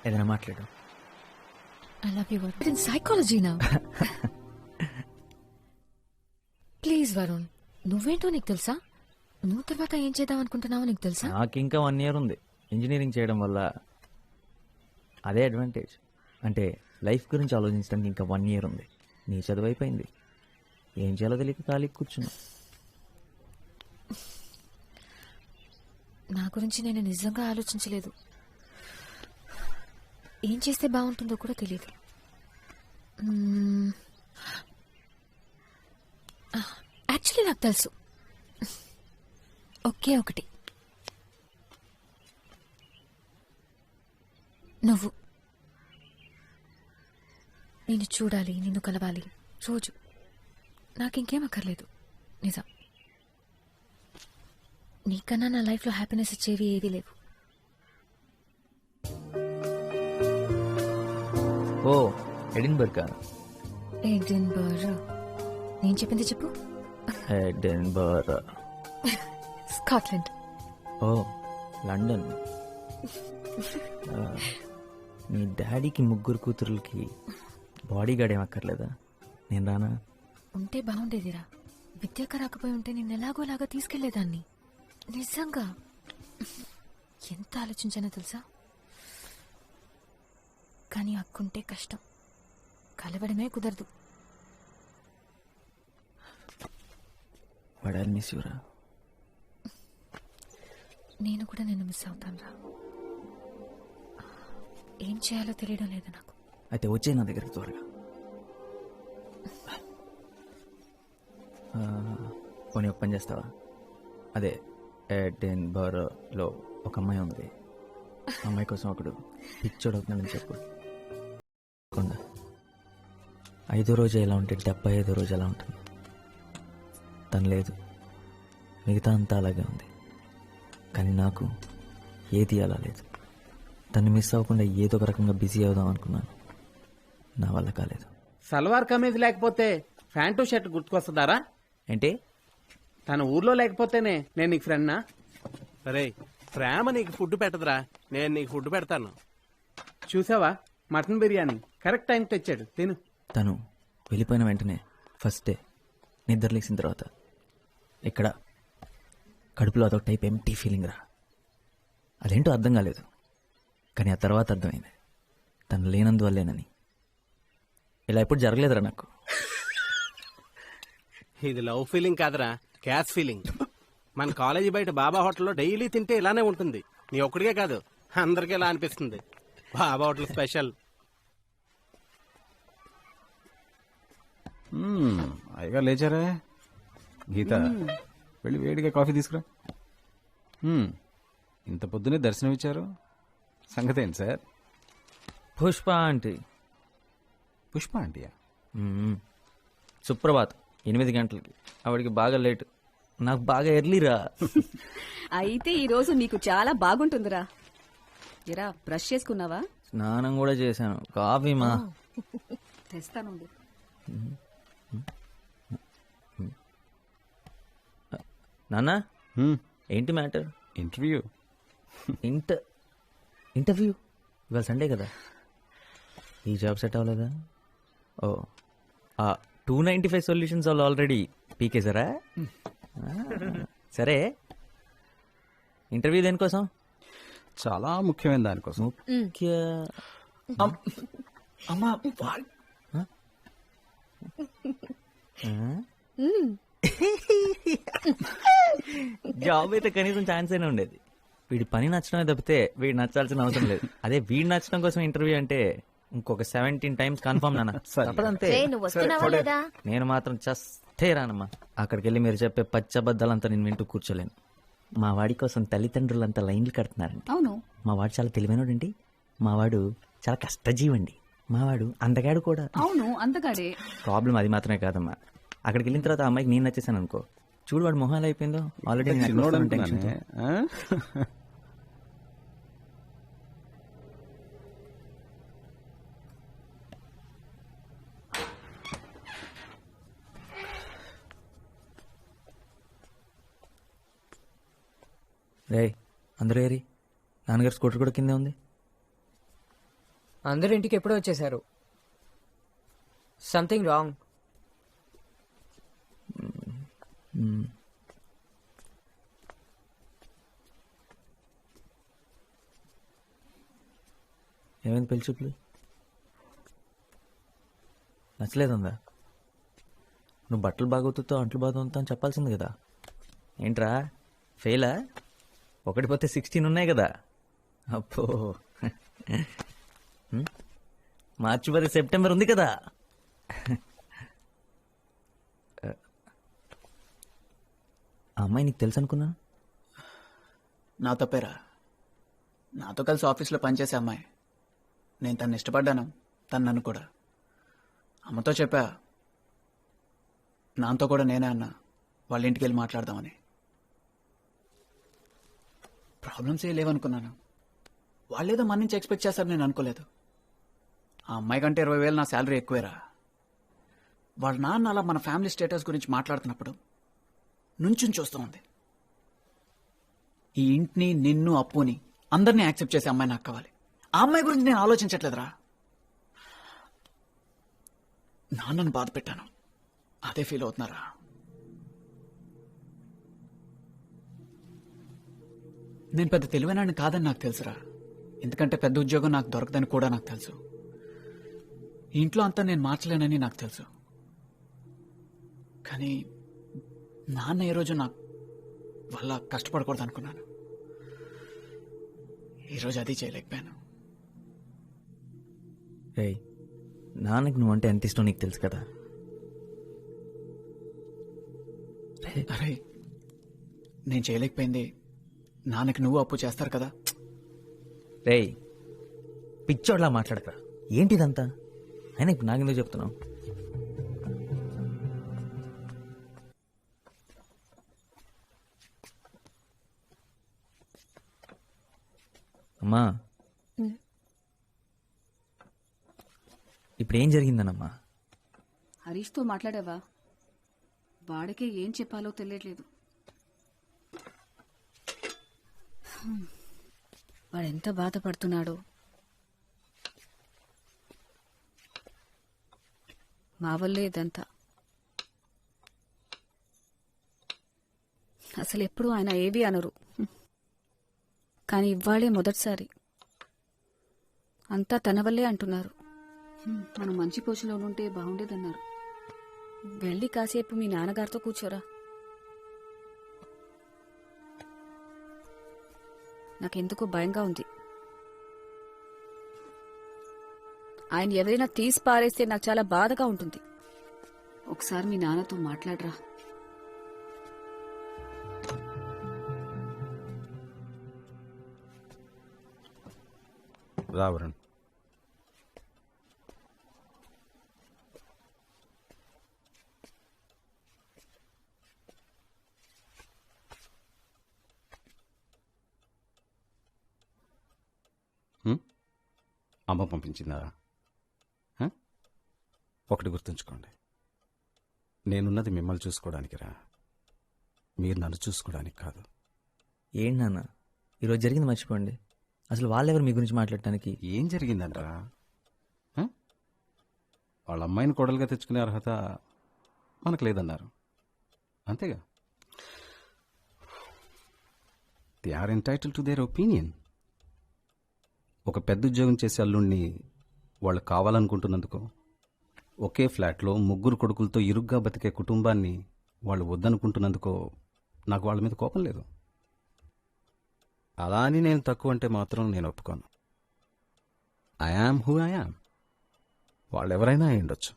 ఏదైనా మాట్లాడు. I love you, Varun. In psychology now. Please Varun, నువ్వేంటో నీకు తెలుసా? నువ్వు తర్వాత ఏం చేద్దాం అనుకుంటున్నావో నీకు తెలుసా? నాకు ఇంకా 1 year ఉంది. ఇంజనీరింగ్ చేయడం వల్ల అదే అడ్వాంటేజ్. అంటే లైఫ్ గురించి ఆలోచించడానికి ఇంకా 1 year ఉంది. నీ చదువు అయిపోయింది. ఏం చేయాలో తెలియక ఖాళీ కూర్చున్నా. నా గురించి నేను నిజంగా ఆలోచించలేదు. ఏం చేస్తే బాగుంటుందో కూడా తెలియదు. యాక్చువల్లీ నాకు తెలుసు. ఒకే ఒకటి, నువ్వు. నేను చూడాలి, నిన్ను కలవాలి రోజు. నాకింకేం అక్కర్లేదు. నిజం. నీకన్నా నా లైఫ్లో హ్యాపీనెస్ ఇచ్చేవి ఏవీ లేవు. ఓ, ఎడిన్బర్గ్. ఎడిన్బర్గ్. నేను చెప్పింది చెప్పు. ఎడిన్బర్గ్. స్కాట్లాండ్. ఓ, లండన్. మీ డాడీకి 3 కూతురులకి బాడీ గార్డ్ ఏం అక్కర్లేదా? నేను రానా? ఉంటే బాగుండేదిరా. విద్యక రాకపోయి ఉంటే నేను ఎలాగోలాగా తీసుకెళ్లేదాన్ని. నిజంగా ఎంత ఆలోచించానో తెలుసా. కానీ అక్కుంటే కష్టం, కలవడమే కుదరదు. వాడు మిస్ యూరా. నేను కూడా నిన్ను మిస్ అవుతాను రా. ఏం చేయాలో తెలియడం లేదు నాకు. అయితే వచ్చే నా దగ్గరికి త్వరగా. పోనీ ఒక పని చేస్తావా? అదే ఎడిన్బర్గ్లో ఒక అమ్మాయి ఉంది. అమ్మాయి కోసం ఒకడు పిచ్చోడు అవుతున్నాడని చెప్పు. 5వ రోజు ఎలా ఉంటే 75వ రోజు ఎలా ఉంటుంది. తను లేదు, మిగతా అంతా అలాగే ఉంది. కానీ నాకు ఏది అలా లేదు. తను మిస్ అవ్వకుండా ఏదో ఒక రకంగా బిజీ అవుదాం అనుకున్నాను. నా వల్ల కాలేదు. సల్వార్ కమీజ్ లేకపోతే ప్యాంటు షర్ట్ గుర్తుకొస్తుందారా? ఏంటి? తన ఊర్లో లేకపోతేనే నేను నీకు ఫ్రెండ్నా? అరే, ప్రేమ నీకు ఫుడ్ పెట్టదురా, నేను నీకు ఫుడ్ పెడతాను. చూసావా, మటన్ బిర్యానీ కరెక్ట్ టైం తెచ్చాడు, తిను. తను వెళ్ళిపోయిన వెంటనే ఫస్ట్ డే నిద్ర లేచిన తర్వాత ఇక్కడ కడుపులో అదొక టైప్ ఎంటీ ఫీలింగ్ రా. అదేంటో అర్థం కాలేదు. కానీ ఆ తర్వాత అర్థమైంది, తను లేనందువల్లేనని. ఇలా ఎప్పుడు జరగలేదురా నాకు. ఇది లవ్ ఫీలింగ్ కాదురా, క్యాష్ ఫీలింగ్. మన కాలేజీ బయట బాబా హోటల్లో డైలీ తింటే ఇలానే ఉంటుంది. నీ ఒక్కడికే కాదు, అందరికీ ఇలా అనిపిస్తుంది. బాబా హోటల్ స్పెషల్. అయ్యగా లేచారా? గీత, వెళ్ళి వేడిగా కాఫీ తీసుకురా. ఇంత పొద్దునే దర్శనం ఇచ్చారు, సంగతి ఏంటి సార్? పుష్ప ఆంటీ. పుష్ప ఆంటీయా? సుప్రభాత్ 8 గంటలకి. ఆవిడికి బాగా లేట్, నాకు బాగా ఎర్లీరా. అయితే ఈ రోజు నీకు చాలా బాగుంటుందిరా. ఎరా, బ్రష్ చేసుకున్నావా? స్నానం కూడా చేశాను. కాఫీ మా తెస్తానుండు. నానా ఏంటి మ్యాటర్? ఇంటర్వ్యూ. ఇంటర్వ్యూ ఇవాళ సండే కదా, ఈ జాబ్ సెట్ అవ్వలేదా? ఓ 295 సొల్యూషన్స్ వాళ్ళు ఆల్రెడీ పీకేసారా? సరే, ఇంటర్వ్యూ దేనికోసం? చాలా ముఖ్యమైన దానికోసం. అమ్మా జాబ్ అయితే కనీసం ఛాన్స్ అయినా ఉండేది. వీడి పని నచ్చడమే తప్పితే వీడు నచ్చాల్సిన అవసరం లేదు. అదే వీడు నచ్చడం కోసం ఇంటర్వ్యూ అంటే ఇంకొక 17 టైమ్స్ కన్ఫర్మ్ నాన్న. తప్పదంతే. నువ్వు వస్తున్నావా లేదా? నేను మాత్రం చస్తే రానమ్మా. అక్కడికి వెళ్ళి మీరు చెప్పే పచ్చబద్దాలంతా నేను వింటూ కూర్చోలేను. మా వాడి కోసం తల్లిదండ్రులంతా లైన్లు కడుతున్నారండి. అవును, మా వాడు చాలా తెలివైనడండి. మా వాడు చాలా కష్టజీవండి. మా వాడు అందగాడు కూడా. అవును, అందగాడే. ప్రాబ్లం అది మాత్రమే కాదమ్మా. అక్కడికి వెళ్ళిన తర్వాత ఆ అమ్మాయికి నేను నచ్చేసాను అనుకో, చూడు వాడు మొహాలు అయిపోయిందో. Already tension. రే అందరూ ఏరి, నాన్నగారు స్కూటర్ కూడా కిందే ఉంది. అందరు ఇంటికి ఎప్పుడో వచ్చేసారు. Something wrong. ఏమైంది పెళ్లి చూపులు? నచ్చలేదుందా? నువ్వు బట్టలు బాగోతుతో అంట్లు బాగుతా అని చెప్పాల్సింది కదా. ఏంట్రా ఫెయిలా? 1 పోతే 16 ఉన్నాయి కదా. అప్పో, మార్చి 10 సెప్టెంబర్ ఉంది కదా. ఆ అమ్మాయి నీకు తెలుసు అనుకున్నా? నా తప్పేరా. నాతో కలిసి ఆఫీస్లో పనిచేసే అమ్మాయి. నేను తను ఇష్టపడ్డాను, తను నన్ను కూడా. అమ్మతో చెప్పా, నాతో కూడా నేనే అన్నా వాళ్ళ ఇంటికి వెళ్ళి మాట్లాడదామని. ప్రాబ్లమ్స్ ఏ లేవనుకున్నాను. వాళ్ళేదో మన నుంచి ఎక్స్పెక్ట్ చేస్తారు, నేను అనుకోలేదు. ఆ అమ్మాయి కంటే 20,000 నా శాలరీ ఎక్కువేరా. వాళ్ళ నాన్న అలా మన ఫ్యామిలీ స్టేటస్ గురించి మాట్లాడుతున్నప్పుడు నుంచుని చూస్తూ ఉంది. ఈ ఇంటిని, నిన్ను, అప్పుని అందరినీ యాక్సెప్ట్ చేసే అమ్మాయి నాకు కావాలి. ఆ అమ్మాయి గురించి నేను ఆలోచించట్లేదురా. నాన్నను బాధ పెట్టాను, అదే ఫీల్ అవుతున్నారా. నేను పెద్ద తెలివైనాన్ని కాదని నాకు తెలుసురా. ఎందుకంటే పెద్ద ఉద్యోగం నాకు దొరకదని కూడా నాకు తెలుసు. ఇంట్లో అంతా నేను మార్చలేనని నాకు తెలుసు. కానీ నాన్న ఏ రోజు నాకు వల్ల కష్టపడకూడదు అనుకున్నాను. ఈరోజు అది చేయలేకపోయాను. రేయ్, నాన్నకి నువ్వంటే ఎంత ఇష్టం నీకు తెలుసు కదా. అరే, నేను చేయలేకపోయింది నాన్నకి నువ్వు అప్పు చేస్తారు కదా. రేయ్, పిచ్చోడ్లా మాట్లాడక. ఏంటిదంతా? అయినా ఇప్పుడు నాకెందుకు చెప్తున్నావు? అమ్మా, ఇప్పుడు ఏం జరిగిందనమ్మా? హరీష్తో మాట్లాడావా? వాడికే ఏం చెప్పాలో తెలియట్లేదు. వాడెంత బాధపడుతున్నాడో. మా వల్లే ఇదంతా. అసలు ఎప్పుడు ఆయన ఏవి అనరు, కానీ ఇవాళే మొదటిసారి అంతా తన వల్లే అంటున్నారు. మనం మంచి పొజిషన్లో ఉంటే బాగుండేదన్నారు. వెళ్ళి కాసేపు మీ నాన్నగారితో కూర్చోరా. నాకెందుకో భయంగా ఉంది. ఆయన ఎవరైనా తీసి పారేస్తే నాకు చాలా బాధగా ఉంటుంది. ఒకసారి మీ నాన్నతో మాట్లాడరా. రావరణ్, అమ్మ పంపించిందా? ఒకటి గుర్తుంచుకోండి, నేనున్నది మిమ్మల్ని చూసుకోవడానికిరా. మీరు నన్ను చూసుకోవడానికి కాదు. ఏంటి నాన్న ఈరోజు జరిగింది మర్చిపోండి. అసలు వాళ్ళెవరు మీ గురించి మాట్లాడటానికి? ఏం జరిగిందంటరా? వాళ్ళ అమ్మాయిని కోడలుగా తెచ్చుకునే అర్హత మనకు లేదన్నారు, అంతేగా. They are entitle to their opinion. ఒక పెద్ద ఉద్యోగం చేసే అల్లుణ్ణి వాళ్ళు కావాలనుకుంటున్నందుకు, ఒకే ఫ్లాట్లో 3 కొడుకులతో ఇరుగ్గా బతికే కుటుంబాన్ని వాళ్ళు వద్దనుకుంటున్నందుకో నాకు వాళ్ళ మీద కోపం లేదు. అలా అని నేను తక్కువ అంటే మాత్రం నేను ఒప్పుకోను. I am who I am. వాళ్ళెవరైనా అయి ఉండొచ్చు.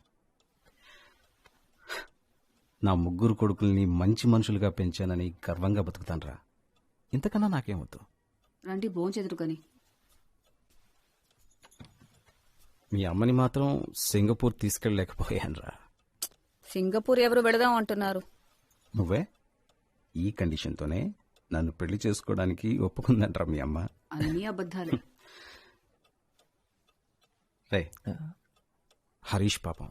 నా 3 కొడుకుల్ని మంచి మనుషులుగా పెంచానని గర్వంగా బతుకుతానరా. ఇంతకన్నా నాకేమొద్దు. రండి భోంచెదురు కానీ. మీ అమ్మని మాత్రం సింగపూర్ తీసుకెళ్ళలేకపోయానురా. సింగపూర్ ఎవరు వెళదాం అంటున్నారు? నువ్వే. ఈ కండిషన్తోనే నన్ను పెళ్లి చేసుకోవడానికి ఒప్పుకుందంటరా మీ అమ్మ. అన్నీ అబద్ధాలే. రే, హరీష్ పాపం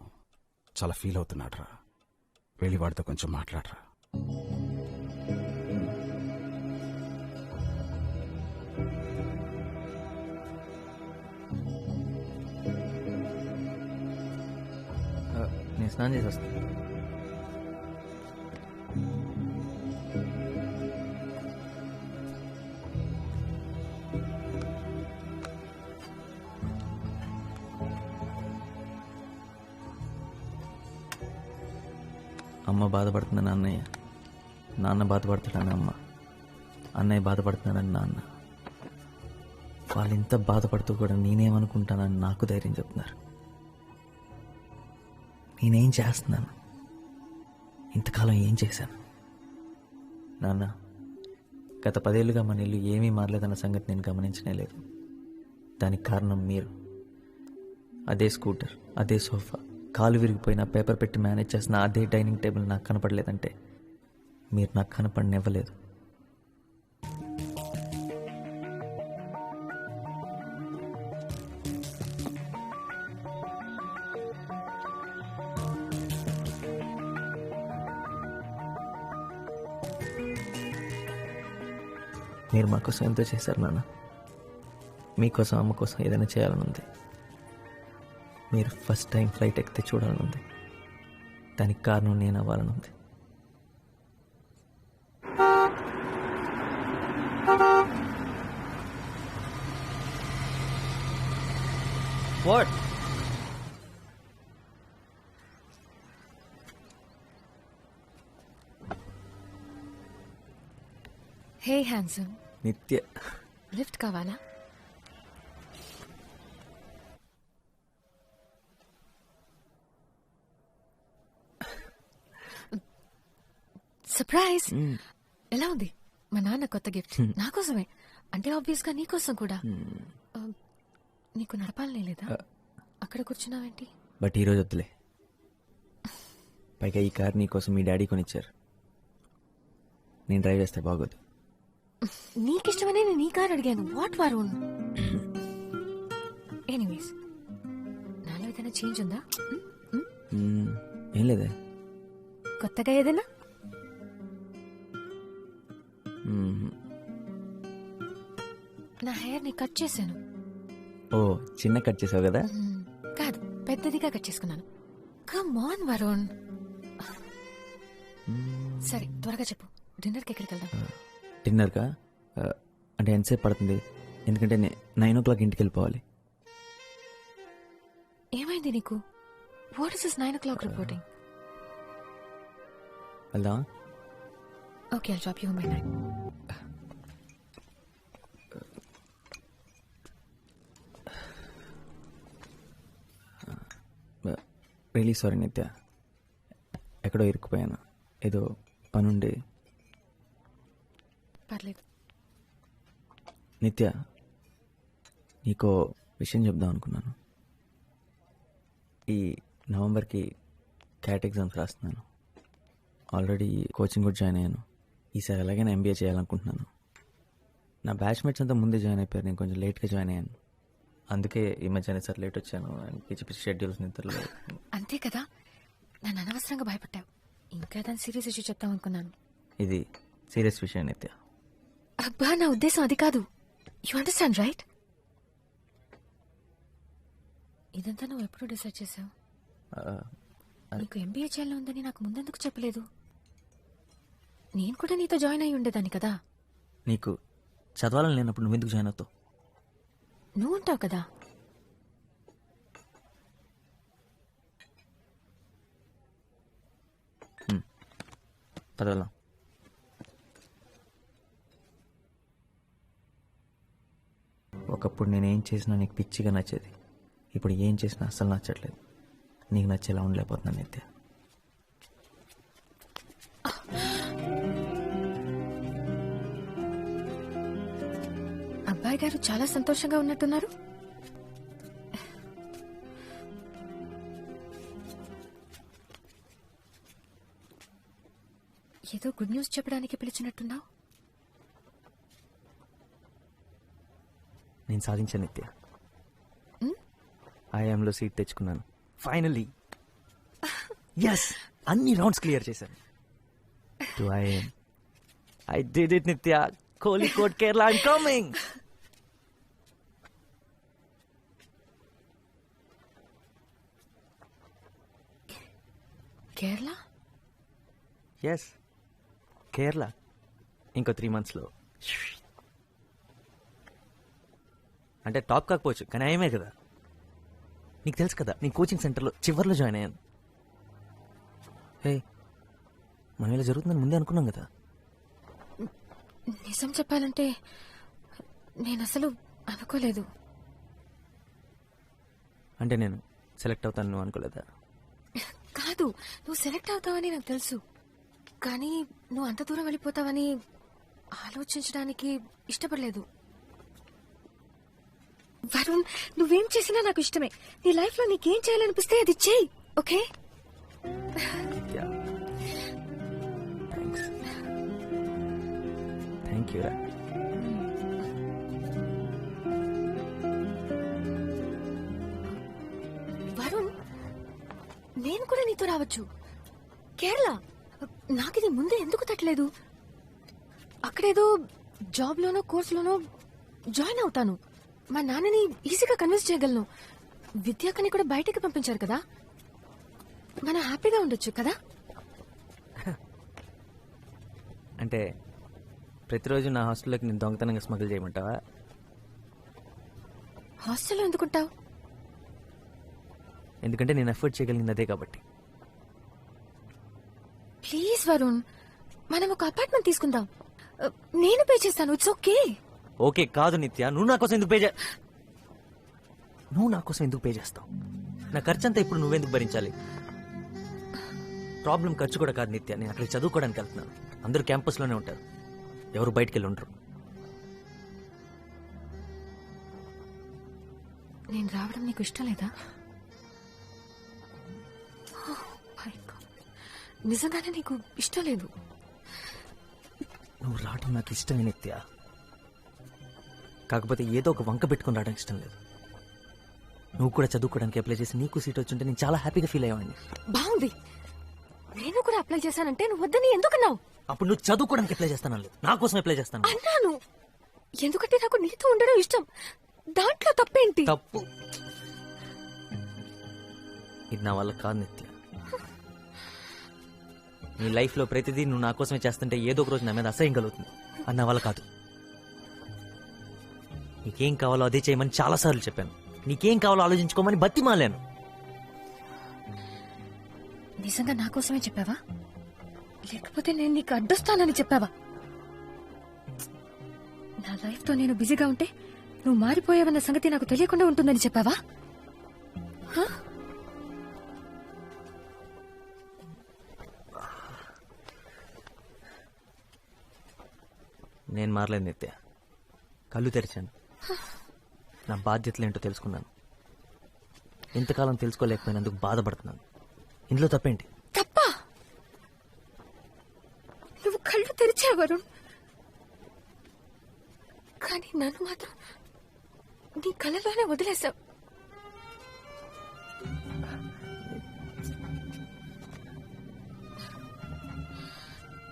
చాలా ఫీల్ అవుతున్నాడు రా. వెళ్ళి వాడితో కొంచెం మాట్లాడరా. నేను స్నానం చేసి వస్తాను. అమ్మ బాధపడుతుందని అన్నయ్య, నాన్న బాధపడుతాడని అమ్మ, అన్నయ్య బాధపడుతున్నాడని నాన్న. వాళ్ళు ఇంత బాధపడుతూ కూడా నేనేమనుకుంటానని నాకు ధైర్యం చెప్తున్నారు. నేనేం చేస్తున్నాను? ఇంతకాలం ఏం చేశాను? నాన్న, గత 10 ఏళ్ళుగా మన ఇల్లు ఏమీ మారలేదన్న సంగతి నేను గమనించనే లేదు. దానికి కారణం మీరు. అదే స్కూటర్, అదే సోఫా, కాలు విరిగిపోయిన పేపర్ పెట్టి మేనేజ్ చేసిన అదే డైనింగ్ టేబుల్ నాకు కనపడలేదంటే మీరు నాకు కనపడనివ్వలేదు. మీరు మా కోసం ఎంతో చేశారు నాన్న. మీకోసం, అమ్మ కోసం ఏదైనా చేయాలనుంది. మీరు ఫస్ట్ టైం ఫ్లైట్ ఎక్కితే చూడాలనుంది. దానికి కారణం నేను అవ్వాలనుంది. వాట్? Hey handsome. నిత్య, లిఫ్ట్ కావాలా? సర్ప్రైజ్. ఎలా ఉంది? మా నాన్న కొత్త గిఫ్ట్ నా కోసమే. అంటే ఆబ్వియస్ గా నీ కోసం కూడా. నీకు నడపాలనే లేదా? అక్కడ కూర్చున్నావేంటి? బట్ ఈరోజు వద్దులే. పైగా ఈ కార్ నీ కోసం మీ డాడీ కొనిచ్చారు. నేను డ్రైవ్ చేస్తే బాగోదు. నీకిష్టమనే నేను నీ కార్ అడిగాను. వాట్ వరుణ్? ఎనీవేస్, నాలో ఏదైనా చేంజ్ ఉందా? ఏం లేదే. కొత్తగా ఏదైనా? నా హెయిర్ ని కట్ చేశాను. ఓ, చిన్న కట్ చేసావు కదా? కాదు, పెద్దదిగా కట్ చేసుకున్నాను. Come on Varun. సరే, త్వరగా చెప్పు. డిన్నర్కి ఎక్కడికి వెళ్దాం? డిన్నర్కా? అంటే ఎంతసేపు పడుతుంది? ఎందుకంటే 9 o'clock ఇంటికి వెళ్ళిపోవాలి. ఏమైంది నీకు? What is this 9 o'clock reporting? వెళ్దామా? Okay, I'll drop you home by 9. Really sorry Nitya, ఎక్కడో ఇరుక్కుపోయాను. ఏదో పనుండి. పర్లేదు. నిత్య, నీకో విషయం చెప్దాం అనుకున్నాను. ఈ నవంబర్కి క్యాట్ ఎగ్జామ్స్ రాస్తున్నాను. ఆల్రెడీ కోచింగ్ కూడా జాయిన్ అయ్యాను. ఈసారి ఎలాగైనా MBA చేయాలనుకుంటున్నాను. నా బ్యాచ్మేట్స్ అంతా ముందే జాయిన్ అయిపోయారు. నేను కొంచెం లేట్గా జాయిన్ అయ్యాను. అందుకే ఈ మధ్య సార్ లేట్ వచ్చాను. పిచ్చి పిచ్చి షెడ్యూల్స్ నిద్రలో. అంతే కదా, నన్ను అనవసరంగా భయపడ్డావు. ఇంకా దాని సీరియస్ ఇష్యూ చెప్తాం అనుకున్నాను. ఇది సీరియస్ విషయం నిత్య. అబ్బా నా ఉద్దేశం అది కాదు. You understand right? ఇదంతా నువ్వు ఎప్పుడు డిసైడ్ చేసావు? నీకు ఎంబీఏ చేయాలని ఉందని నాకు ముందెందుకు చెప్పలేదు? నేను కూడా నీతో జాయిన్ అయి ఉండేదాన్ని కదా. నీకు చదవాలని లేనప్పుడు నువ్వెందుకు జాయిన్ అవుతావు? నువ్వు ఉంటావు కదా. పదవలా. ఒకప్పుడు నేనేం చేసినా నీకు పిచ్చిగా నచ్చేది. ఇప్పుడు ఏం చేసినా అస్సలు నచ్చట్లేదు. నీకు నచ్చేలా ఉండలేకపోతున్నాను నిత్య. అబ్బాయి గారు చాలా సంతోషంగా ఉన్నట్టున్నారు. ఏదో గుడ్ న్యూస్ చెప్పడానికి పిలిచినట్టున్నావు. నేను సాధించాను నిత్య. ఐఎంలో సీట్ తెచ్చుకున్నాను ఫైనలీ. ఎస్, అన్ని రౌండ్స్ క్లియర్ చేశాను. To IIM. I did it Nitya. Kozhikode Kerala, I'm coming. Kerala? Yes, Kerala. ఇంకో 3 monthsలో. అంటే టాప్ కాకపోవచ్చు, కానీ ఆయమే కదా. నీకు తెలుసు కదా, నీ కోచింగ్ సెంటర్లో చివర్లో జాయిన్ అయ్యాను. హే, మనం ఇలా జరుగుతుందని ముందే అనుకున్నాం కదా. నిజం చెప్పాలంటే నేను అసలు అనుకోలేదు. అంటే నేను సెలెక్ట్ అవుతాను నువ్వు అనుకోలేదా? కాదు, నువ్వు సెలెక్ట్ అవుతావని నాకు తెలుసు. కానీ నువ్వు అంత దూరం వెళ్ళిపోతావని ఆలోచించడానికి ఇష్టపడలేదు. వరుణ్, నువ్వేం చేసినా నాకు ఇష్టమే. నీ లైఫ్ లో నీకేం చేయాలనిపిస్తే అది చెయ్యి, ఓకే? థ్యాంక్ యూ రా. వరుణ్, నేను కూడా నీతో రావచ్చు. కేరళ. నాకిది ముందే ఎందుకు తట్టలేదు? అక్కడేదో జాబ్ లోనో కోర్సులోనో జాయిన్ అవుతాను. మా నాన్నని ఈజీగా కన్విన్స్ చేయగలను. విద్యాకని కూడా బయటకి పంపించారు కదా. మనం హ్యాపీగా ఉండొచ్చు కదా. అంటే ప్రతిరోజు నా హాస్టల్లోకి నేను దొంగతనంగా స్మగుల్ చేయమంటావా? హాస్టల్లో ఎందుకుంటావు? ఎందుకంటే నేను ఎఫర్ట్ చేయగలిగింది అదే కాబట్టి. ప్లీజ్ వరుణ్, మనం ఒక అపార్ట్మెంట్ తీసుకుందాం. నేను పే చేస్తాను. It's okay. ఓకే కాదు నిత్య, నువ్వు నా కోసం ఎందుకు పే చేస్తావు? నా ఖర్చు అంతా ఇప్పుడు నువ్వెందుకు భరించాలి? ప్రాబ్లం ఖర్చు కూడా కాదు నిత్య. నేను అక్కడికి చదువుకోవడానికి వెళ్తున్నాను. అందరూ క్యాంపస్లోనే ఉంటారు, ఎవరు బయటికి వెళ్ళి ఉండరు. నేను రావడం నీకు ఇష్టం లేదా? నిజంగానే నీకు ఇష్టం లేదు? నువ్వు రావడం నాకు ఇష్టమే నిత్య. కాకపోతే ఏదో ఒక వంక పెట్టుకుని రావడానికి ఇష్టం లేదు. నువ్వు కూడా చదువుకోవడానికి అప్లై చేసి నీకు సీట్ వచ్చుంటే నేను చాలా హ్యాపీగా ఫీల్ అయ్యావాడిని. బాగుంది. నేను కూడా అప్లై చేశానంటే నువ్వు వద్దని ఎందుకన్నావు? అప్పుడు నువ్వు చదువుకోవడానికి అప్లై చేస్తాను, నా కోసం అప్లై చేస్తాను అన్నాను. ఎందుకంటే నాకు నీతో ఉండడం ఇష్టం. దాంట్లో తప్పేంటి? తప్పు ఇది నా వల్ల కాదు నిత్య. నీ లైఫ్ లో ప్రతిదీ నువ్వు నా కోసమే చేస్తుంటే ఏదో ఒక రోజు నా మీద అసహ్యం కలుగుతుంది. అది నా వల్ల కాదు. నీకేం కావాలో అదే చేయమని చాలాసార్లు చెప్పాను. నీకేం కావాలో ఆలోచించుకోమని బతిమాలాను. నిజంగా నా కోసమే చెప్పావా, లేకపోతే నేను నీకు అడ్డొస్తానని చెప్పావా? నా లైఫ్ తో నేను బిజీగా ఉంటే నువ్వు మారిపోయావన్న సంగతి నాకు తెలియకుండా ఉంటుందని చెప్పావా? నేను మారలేదు నిత్య. కళ్ళు తెరిచాను, నా బాధ్యతలు ఏంటో తెలుసుకున్నాను. ఇంతకాలం తెలుసుకోలేకపోయినందుకు బాధపడుతున్నాను. ఇందులో తప్పేంటి? తప్ప? నువ్వు కళ్ళు తెరిచావు, కానీ నన్ను మాత్రం నీ కళ్ళలోనే వదిలేశావు.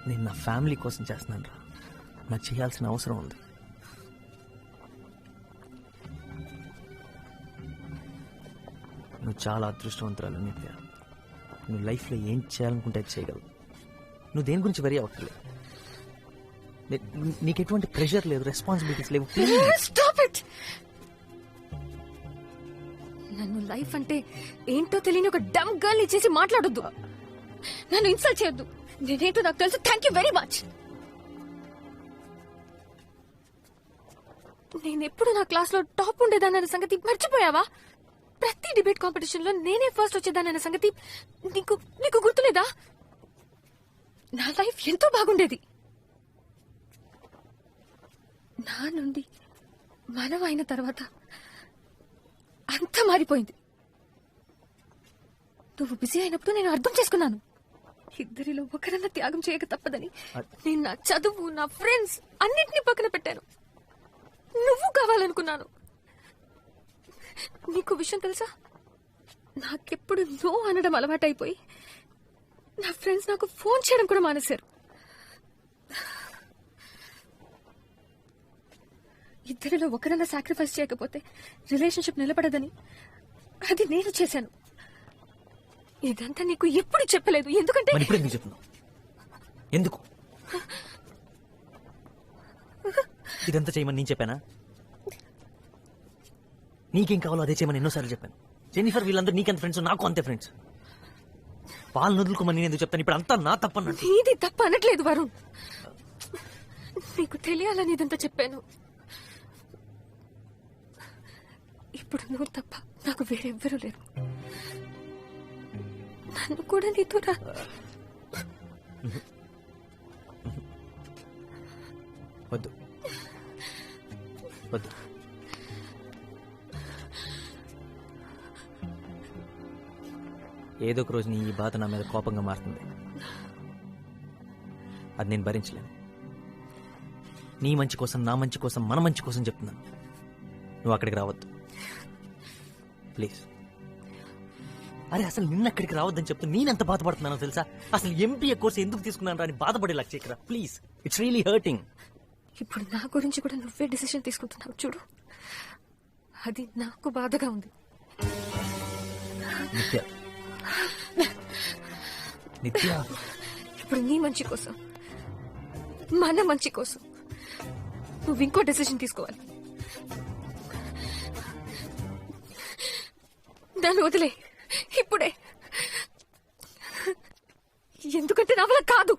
నేను నా ఫ్యామిలీ కోసం చేస్తున్నాను రా. నాకు చేయాల్సిన అవసరం ఉంది. నువ్వు చాలా అదృష్టవంతురాలు నిత్య. నువ్వు లైఫ్లో ఏం చేయాలనుకుంటే అది చేయగలవు. నువ్వు దేని గురించి వెరీ అవ్వట్లేదు. నీకు ఎటువంటి ప్రెషర్ లేదు, రెస్పాన్సిబిలిటీస్ లేవు. Stop it. నన్ను లైఫ్ అంటే ఏంటో తెలియని ఒక డమ్ గర్ల్ చేసి మాట్లాడొద్దు. నన్ను ఇన్సల్ట్ చేయొద్దు. నేనేంటో నాకు తెలుసు. Thank you very much. నేనెప్పుడు నా క్లాస్ లో టాప్ ఉండేదానన్న సంగతి మర్చిపోయావా? ప్రతి డిబేట్ కాంపిటీషన్ లో నేనే ఫస్ట్ వచ్చేదానన్న సంగతి నీకు నీకు గుర్తులేదా? నా లైఫ్ ఎంతో బాగుండేది. నా నుండి మనం అయిన తర్వాత అంతా మారిపోయింది. నువ్వు బిజీ అయినప్పుడు నేను అర్థం చేసుకున్నాను. ఇద్దరిలో ఒకరన్నా త్యాగం చేయక తప్పదని నేను నా చదువు, నా ఫ్రెండ్స్ అన్నింటినీ పక్కన పెట్టాను. నువ్వు కావాలనుకున్నాను. నీకు విషయం తెలుసా? నాకెప్పుడు నో అనడం అలవాటైపోయి నా ఫ్రెండ్స్ నాకు ఫోన్ చేయడం కూడా మానేశారు. ఇద్దరిలో ఒకరన్నా సాక్రిఫైస్ చేయకపోతే రిలేషన్షిప్ నిలబడదని అది నేను చేశాను. ఇదంతా నీకు ఎప్పుడు చెప్పలేదు. ఎందుకంటే ఇప్పుడు ఎందుకు చెప్తున్నావు? ఎందుకు ఇదంతా చేయమని నేను చెప్పానా? నీకేం కావాలో అదే చేయమని ఎన్నోసార్లు చెప్పాను. జెన్నిఫర్ వీళ్ళందరూ నీకెంత ఫ్రెండ్స్, నాకు అంతే ఫ్రెండ్స్. వాళ్ళని వదులుకోమని నేను ఎందుకు చెప్తాను? ఇప్పుడు అంతా నా తప్పన్నట్టు. ఇది తప్ప అనట్లేదు వరుణ్. నీకు తెలియాలని ఇదంతా చెప్పాను. ఇప్పుడు నువ్వు తప్ప నాకు వేరెవ్వరూ లేరు. నన్ను కూడా నీతో వద్దు వద్దు. ఏదో ఒక రోజు నీ ఈ బాధ నా మీద కోపంగా మారుతుంది. అది నేను భరించలేను. నీ మంచి కోసం, నా మంచి కోసం, మన మంచి కోసం చెప్తున్నాను. నువ్వు అక్కడికి రావద్దు ప్లీజ్. అరే అసలు నిన్న అక్కడికి రావద్దని చెప్తే నేనెంత బాధపడుతున్నానో తెలుసా? అసలు ఎంబీఏ కోర్స్ ఎందుకు తీసుకున్నాను అని బాధపడేలా చేయకరా ప్లీజ్. It's really hurting. ఇప్పుడు నా గురించి కూడా నువ్వే డిసిషన్ తీసుకుంటున్నావు చూడు. అది నాకు బాధగా ఉంది. నిత్య నిత్య ఇప్పుడు నీ మంచి కోసం, మన మంచి కోసం నువ్వు ఇంకో డెసిషన్ తీసుకోవాలి. దాన్ని వదిలే ఇప్పుడే. ఎందుకంటే నా వల్ల కాదు.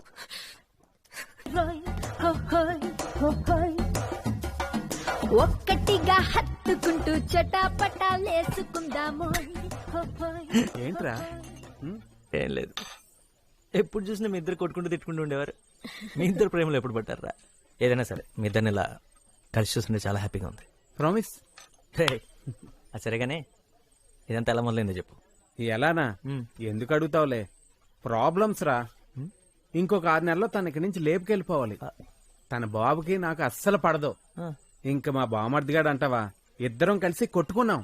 ఒక్కటిగా హత్తుకుంటూ చటాపటాలేసుకుందాము. ఏంట్రా? ఏం లేదు. ఎప్పుడు చూసినా మీ ఇద్దరు కొట్టుకుంటూ తిట్టుకుంటూ ఉండేవారు. మీ ఇద్దరు ప్రేమలో ఎప్పుడు పట్టారా? ఏదైనా సరే మీ ఇద్దరిని ఇలా కలిసి చూస్తుంటే చాలా హ్యాపీగా ఉంది. ప్రామిస్. సరేగానే ఇదంతా ఎలా మొదలైందో చెప్పు. ఎలానా? ఎందుకు అడుగుతావులే. ప్రాబ్లమ్స్ రా. ఇంకొక 6 నెలల్లో తనకి నుంచి లేపుకెళ్ళిపోవాలి. తన బాబుకి నాకు అస్సలు పడదు. ఇంక మా బామర్దిగాడు అంటావా, ఇద్దరం కలిసి కొట్టుకున్నాం.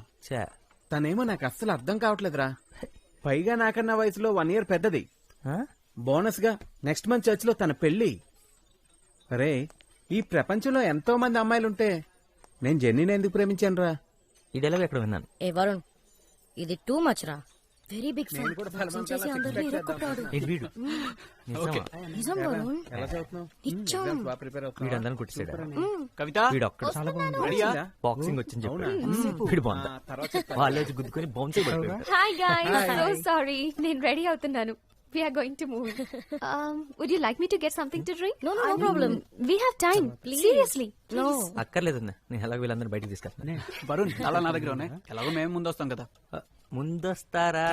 తనేమో నాకు అస్సలు అర్థం కావట్లేదురా. పైగా నాకన్నా వయసులో 1 year పెద్దది. బోనస్ గా నెక్స్ట్ మంత్ చర్చ్ లో తన పెళ్లి. రే, ఈ ప్రపంచంలో ఎంతో మంది అమ్మాయిలుంటే నేను జెన్నీని ఎందుకు ప్రేమించాను రా? ఈ డైలాగ్ ఎక్కడ విన్నాను? ఏ వరుణ్, ఇది టూ మచ్ రా. Very big fan. నిజం వరుణ్, నిజం. వీడందరిని కుట్టిసాడా? వీడు ఒక్కడు బాక్సింగ్ వచ్చింది చెప్పాడు. వీడు బాగుందా? వాళ్ళు వచ్చి గుద్దుకొని బౌన్స్ అయిపోయాడు. Hi guys, so sorry. నేను రెడీ అవుతున్నాను. We are going to move. Would you like me to get something to drink? No problem. We have time. Please. Seriously. No. అక్కర్లేదు. నేను ఎలాగో వీళ్ళందరూ బయటకు తీసుకెళ్తాను. వరుణ్, అలా నా దగ్గర ఉన్నాయి. ఎలాగో మేము ముందు వస్తాం కదా. ముందొస్తారా?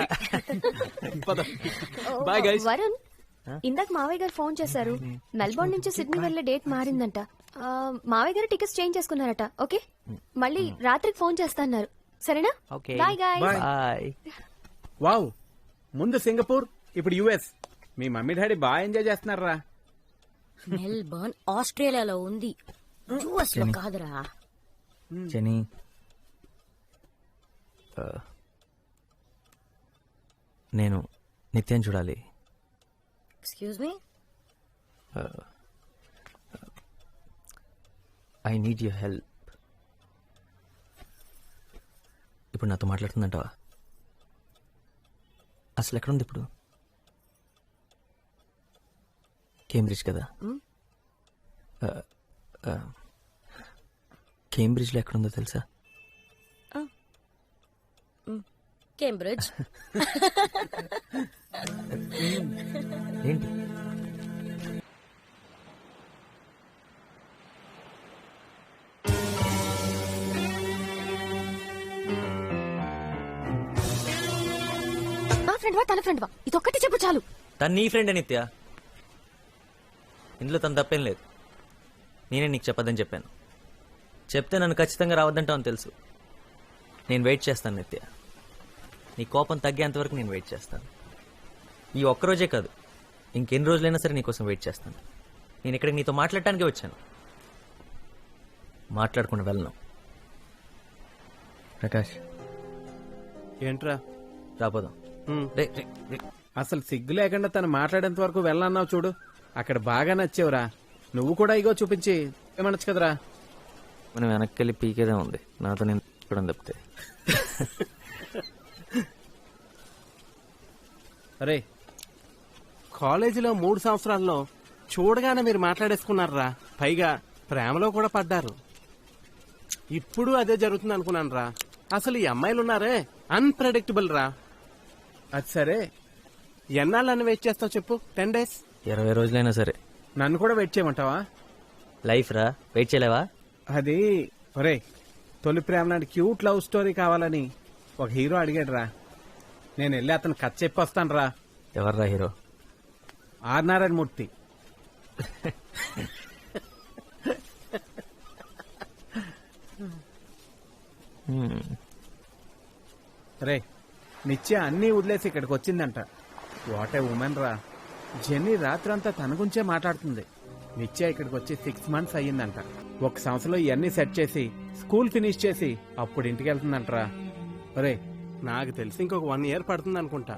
Bye guys. వరుణ్, ఇందాక మావయ్య గారు ఫోన్ చేశారు. మెల్బోర్న్ నుంచి సిడ్నీ వెళ్లే డేట్ మారిందంట. మావయ్య గారు టికెట్స్ చేంజ్ చేసుకున్నారట. ఓకే, మళ్ళీ రాత్రికి ఫోన్ చేస్తాన్నారు. సరేనా? Bye guys. బాయ్. వావ్, ముందు సింగపూర్, ఇప్పుడు యుఎస్. మీ మమ్మీ డాడీ బాగా ఎంజాయ్ చేస్తున్నారా? మెల్బర్న్ ఆస్ట్రేలియాలో ఉంది, యుఎస్ లో కాదురా. జెనీ, నేను నిత్యం చూడాలి. Excuse me. I need your help. ఇప్పుడు నాతో మాట్లాడుతుందంటావా? అసలు ఎక్కడుంది ఇప్పుడు? కేంబ్రిడ్జ్ కదా? కేంబ్రిడ్జ్లో ఎక్కడుందో తెలుసా? కేంబ్రిడ్జ్. ఏంటి? నా ఫ్రెండ్ వా తన ఫ్రెండ్ వా ఇదొక్కటి చెప్పు చాలు. తను నీ ఫ్రెండ్ నిత్య. ఇందులో తను తప్పేం లేదు. నేనే నీకు చెప్పొద్దని చెప్పాను. చెప్తే నన్ను ఖచ్చితంగా రావద్దంటావు అని తెలుసు. నేను వెయిట్ చేస్తాను నిత్య. నీ కోపం తగ్గేంతవరకు నేను వెయిట్ చేస్తాను. ఈ ఒక్కరోజే కాదు, ఇంకెన్ని రోజులైనా సరే నీకోసం వెయిట్ చేస్తాను. నేను ఇక్కడికి నీతో మాట్లాడటానికే వచ్చాను. మాట్లాడకుండా వెళ్ళను. ప్రకాష్ ఏంట్రా? రాపోదాం. అసలు సిగ్గు లేకుండా తను మాట్లాడేంత వరకు వెళ్ళన్నావు చూడు. అక్కడ బాగా నచ్చేవురా. నువ్వు కూడా ఇగో చూపించి ఏమనొచ్చు కదరా. మనం వెనక్కి వెళ్ళి పీకేదే ఉంది. నాతో నేను కూడా తప్పితే. అరే, కాలేజీలో 3 సంవత్సరాల్లో చూడగానే మీరు మాట్లాడేసుకున్నారా. పైగా ప్రేమలో కూడా పడ్డారు. ఇప్పుడు అదే జరుగుతుంది అనుకున్నాను రా. అసలు ఈ అమ్మాయిలు ఉన్నారే అన్ప్రెడిక్టబుల్ రా. అది సరే, ఎన్నాళ్ళని వెయిట్ చేస్తావు చెప్పు? 10 days? 20 రోజులైనా సరే. నన్ను కూడా వెయిట్ చేయమంటావా? లైఫ్ రా, వెయిట్ చేయలేవా? అది ఒరే, తొలి ప్రేమ నాటి క్యూట్ లవ్ స్టోరీ కావాలని ఒక హీరో అడిగాడు రా. నేను వెళ్ళి అతను కథ చెప్పి వస్తాను రా. ఎవర్రా హీరో? ఆర్ నారాయణ మూర్తి. రే, నిత్య అన్నీ వదిలేసి ఇక్కడికి వచ్చిందంట. వాట్ ఏ ఉమెన్ రా. జెన్నీ రాత్రంతా తన గురించే మాట్లాడుతుంది. నిత్య ఇక్కడికి వచ్చి 6 months అయ్యిందంట. 1 సంవత్సరంలో ఇవన్నీ సెట్ చేసి స్కూల్ ఫినిష్ చేసి అప్పుడు ఇంటికి వెళ్తుందంటరా. ఒరే, నాకు తెలిసి ఇంకొక 1 year పడుతుంది అనుకుంటా.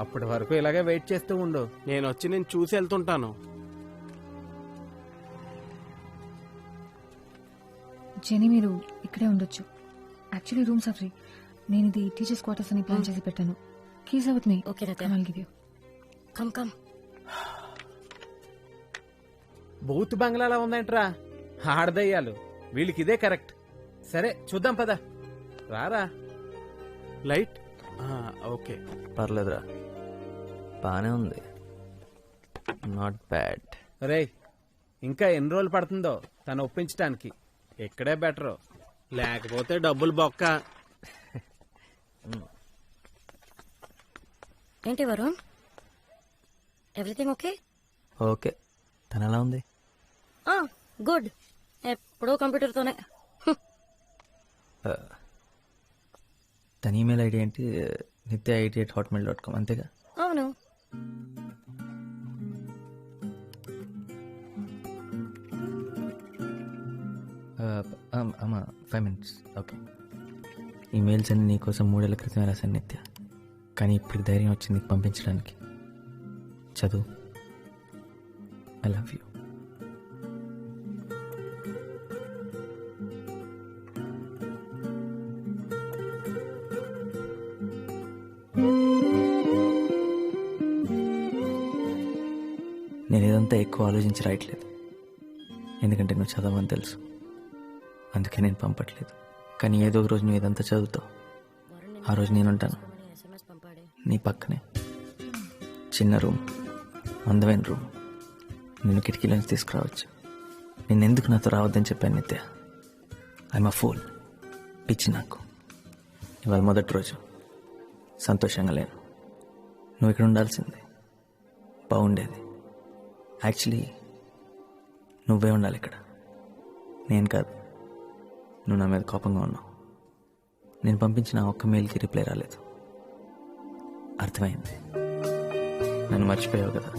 అప్పటి వరకు ఇలాగే వెయిట్ చేస్తూ ఉండు. నేను వచ్చి నేను చూసి వెళ్తుంటాను. జెనీ మీరు ఇక్కడే ఉండొచ్చు. Actually rooms are free. నేను ఇది టీచర్స్ క్వార్టర్స్ అని ప్లాన్ చేసి పెట్టాను. Keys with me. Okay Ratna. I'll give you. Come come. బూత్ బంగ్లాలా ఉందంటరా. ఆడదయ్యాలు. వీళ్ళకి ఇదే కరెక్ట్. సరే చూద్దాం పద. రారా. లైట్ ఓకే, పర్లేదురా, బానే ఉంది. Not bad. రే, ఇంకా ఎన్ని రోజులు పడుతుందో తను ఒప్పించడానికి. ఇక్కడే బెటరు, లేకపోతే డబ్బులు బొక్క. ఏంటి వరుణ్, ఎవ్రీథింగ్ ఓకే? ఓకే. తను ఎలా ఉంది? గుడ్. ఎప్పుడో కంప్యూటర్తోనే. తన ఈమెయిల్ ఐడి ఏంటి? nitya88@hotmail.com అంతేగా? అవును. అమ్మా 5 minutes. ఓకే. ఈమెయిల్స్ అన్ని నీకోసం 3 ఏళ్ల క్రితమే రాశాను నిత్య. కానీ ఇప్పుడు ధైర్యం వచ్చింది నీకు పంపించడానికి. చదువు. I love you. నేను ఇదంతా ఎక్కువ ఆలోచించి రాయట్లేదు, ఎందుకంటే నువ్వు చదవని తెలుసు. అందుకే నేను పంపట్లేదు. కానీ ఏదో ఒక రోజు నువ్వు ఇదంతా చదువుతావు. ఆ రోజు నేనుంటాను నీ పక్కనే. చిన్న రూమ్, అందమైన రూమ్. నేను కిటికీలోంచి తీసుకురావచ్చు. నేను ఎందుకు నాతో రావద్దని చెప్పాను నిత్య. I'm a fool. పిచ్చి నాకు. ఇవాళ మొదటి రోజు. సంతోషంగా లేను. నువ్వు ఇక్కడ ఉండాల్సిందే. బాగుండేది. యాక్చువల్లీ నువ్వే ఉండాలి ఇక్కడ, నేను కాదు. నువ్వు నా మీద కోపంగా ఉన్నావు. నేను పంపించిన ఒక్క మెయిల్కి రిప్లై రాలేదు. అర్థమైంది. నన్ను మర్చిపోయావు కదా.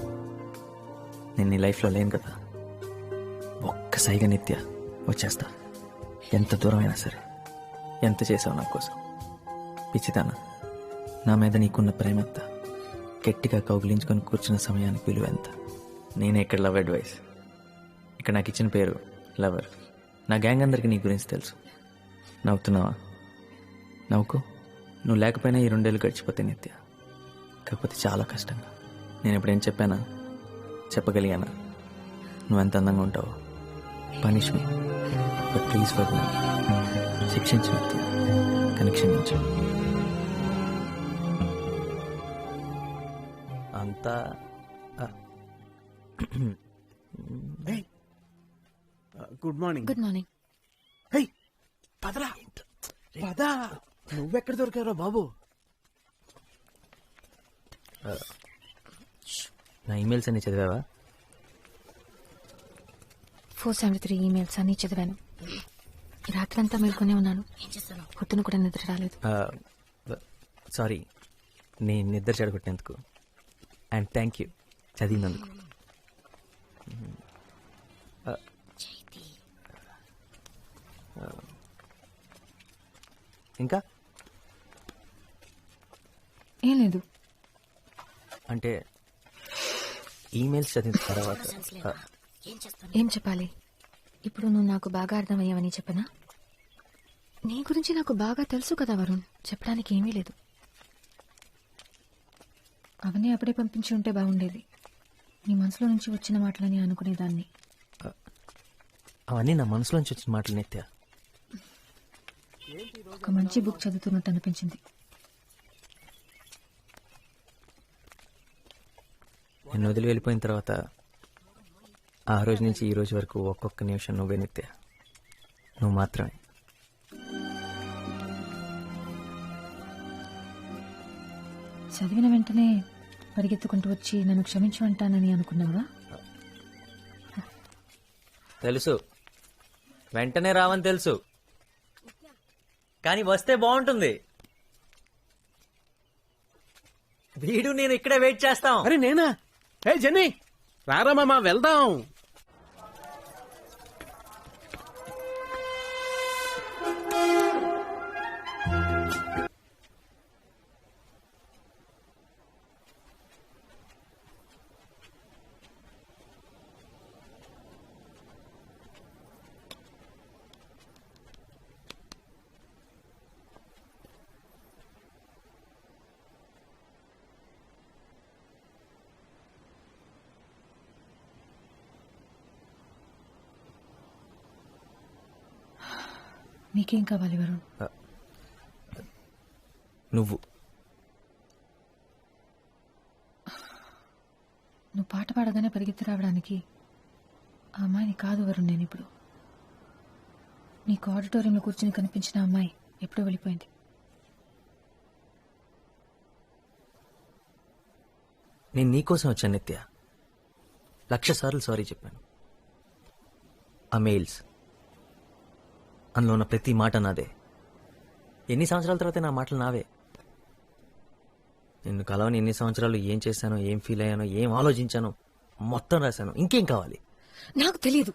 నేను నీ లైఫ్లో లేను కదా. ఒక్కసారిగా నిత్య వచ్చేస్తా. ఎంత దూరమైనా సరే. ఎంత చేసావు నా కోసం. పిచ్చిదానా, నా మీద నీకున్న ప్రేమ ఎంత. గట్టిగా కౌగిలించుకొని కూర్చున్న సమయానికి విలువ ఎంత. నేనే ఇక్కడ లవ్ అడ్వైస్. ఇక్కడ నాకు ఇచ్చిన పేరు లవర్. నా గ్యాంగ్ అందరికీ నీ గురించి తెలుసు. నవ్వుతున్నావా? నవ్వుకో. నువ్వు లేకపోయినా ఈ 2 ఏళ్ళు గడిచిపోతాయి నిత్య. కాకపోతే చాలా కష్టంగా. నేను ఎప్పుడేం చెప్పానా, చెప్పగలిగానా? నువ్వెంత అందంగా ఉంటావో. Punish me, but please for me. శిక్షించు నిత్య, కానీ క్షమించు. అంతా గుడ్ మార్నింగ్. Good morning. పదరా పదా. నువ్వెక్కడ దొరికారో బాబు? నా ఈమెయిల్స్ అన్ని చదివావా? 473 ఈమెయిల్స్ అన్ని చదివాను. రాత్రంతా మేల్కొనే ఉన్నాను. పొద్దున కూడా నిద్ర రాలేదు. సారీ, నేను నిద్ర చెడగొట్టినందుకు. అండ్ థ్యాంక్ యూ చదివినందుకు. ఇంకా ఏం లేదు. అంటే ఈమెయిల్స్ చదివిన తర్వాత ఏం చెప్పాలి? ఇప్పుడు నువ్వు నాకు బాగా అర్థమయ్యావని చెప్పనా? నీ గురించి నాకు బాగా తెలుసు కదా వరుణ్, చెప్పడానికి ఏమీ లేదు. అవన్నీ అప్పుడే పంపించి ఉంటే బాగుండేది. నీ మనసులో నుంచి వచ్చిన మాటలని అనుకునేదాన్ని. అవన్నీ నా మనసులోంచి వచ్చిన మాటలు నిత్య. ఒక మంచి బుక్ చదువుతున్నట్టు అనిపించింది. నేను వదిలి వెళ్ళిపోయిన తర్వాత ఆ రోజు నుంచి ఈ రోజు వరకు ఒక్కొక్క నిమిషం నువ్వే నిత్య. నువ్వు మాత్రమే. చదివిన వెంటనే పరిగెత్తుకుంటూ వచ్చి నన్ను క్షమించు అంటానని అనుకున్నావా? తెలుసు, వెంటనే రావని తెలుసు, కానీ వస్తే బాగుంటుంది. వీడు నేను ఇక్కడే వెయిట్ చేస్తాం. అరే నేనా? హే జెన్నీ, రారా మామ, వెళ్దాం. నీకేం కావాలి వరుణ్? నువ్వు పాట పాడగానే పరిగెత్తి రావడానికి ఆ అమ్మాయిని కాదు వరుణ్. నేను ఇప్పుడు నీకు ఆడిటోరియంలో కూర్చుని కనిపించిన అమ్మాయి ఎప్పుడో వెళ్ళిపోయింది. నేను నీకోసం వచ్చాను నిత్య. 1,00,000 సార్లు సారీ చెప్పాను. ఆ మెయిల్స్, అందులో ఉన్న ప్రతి మాట నాదే. ఎన్ని సంవత్సరాల తర్వాత నా మాటలు నావే. నిన్ను కలవని ఎన్ని సంవత్సరాలు ఏం చేశానో, ఏం ఫీల్ అయ్యానో, ఏం ఆలోచించానో మొత్తం రాశాను. ఇంకేం కావాలి? నాకు తెలియదు.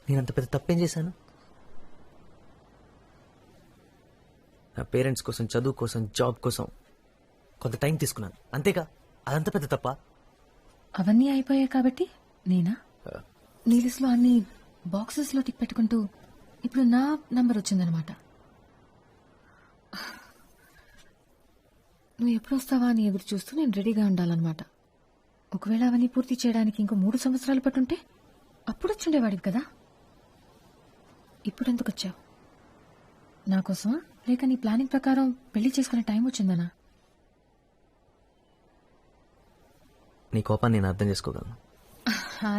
నేనంత పెద్ద తప్పేం చేశాను? నా పేరెంట్స్ కోసం, చదువు కోసం, జాబ్ కోసం కొంత టైం తీసుకున్నాను, అంతేగా. అదంత పెద్ద తప్ప? అవన్నీ అయిపోయాయి కాబట్టి నేనా నీ లిస్ట్లో అన్ని బాక్సెస్లో టిక్ పెట్టుకుంటూ ఇప్పుడు నా నంబర్ వచ్చిందనమాట. నువ్వు ఎప్పుడు వస్తావా అని ఎదురు చూస్తూ నేను రెడీగా ఉండాలన్నమాట. ఒకవేళ అవన్నీ పూర్తి చేయడానికి ఇంకో 3 సంవత్సరాలు పట్టుంటే అప్పుడు వచ్చుండేవాడివి కదా. ఇప్పుడు ఎందుకు వచ్చావు? నా కోసమా, లేక నీ ప్లానింగ్ ప్రకారం పెళ్లి చేసుకునే టైం వచ్చిందనా? నీ కోపాన్ని నేను అర్థం చేసుకోగలను.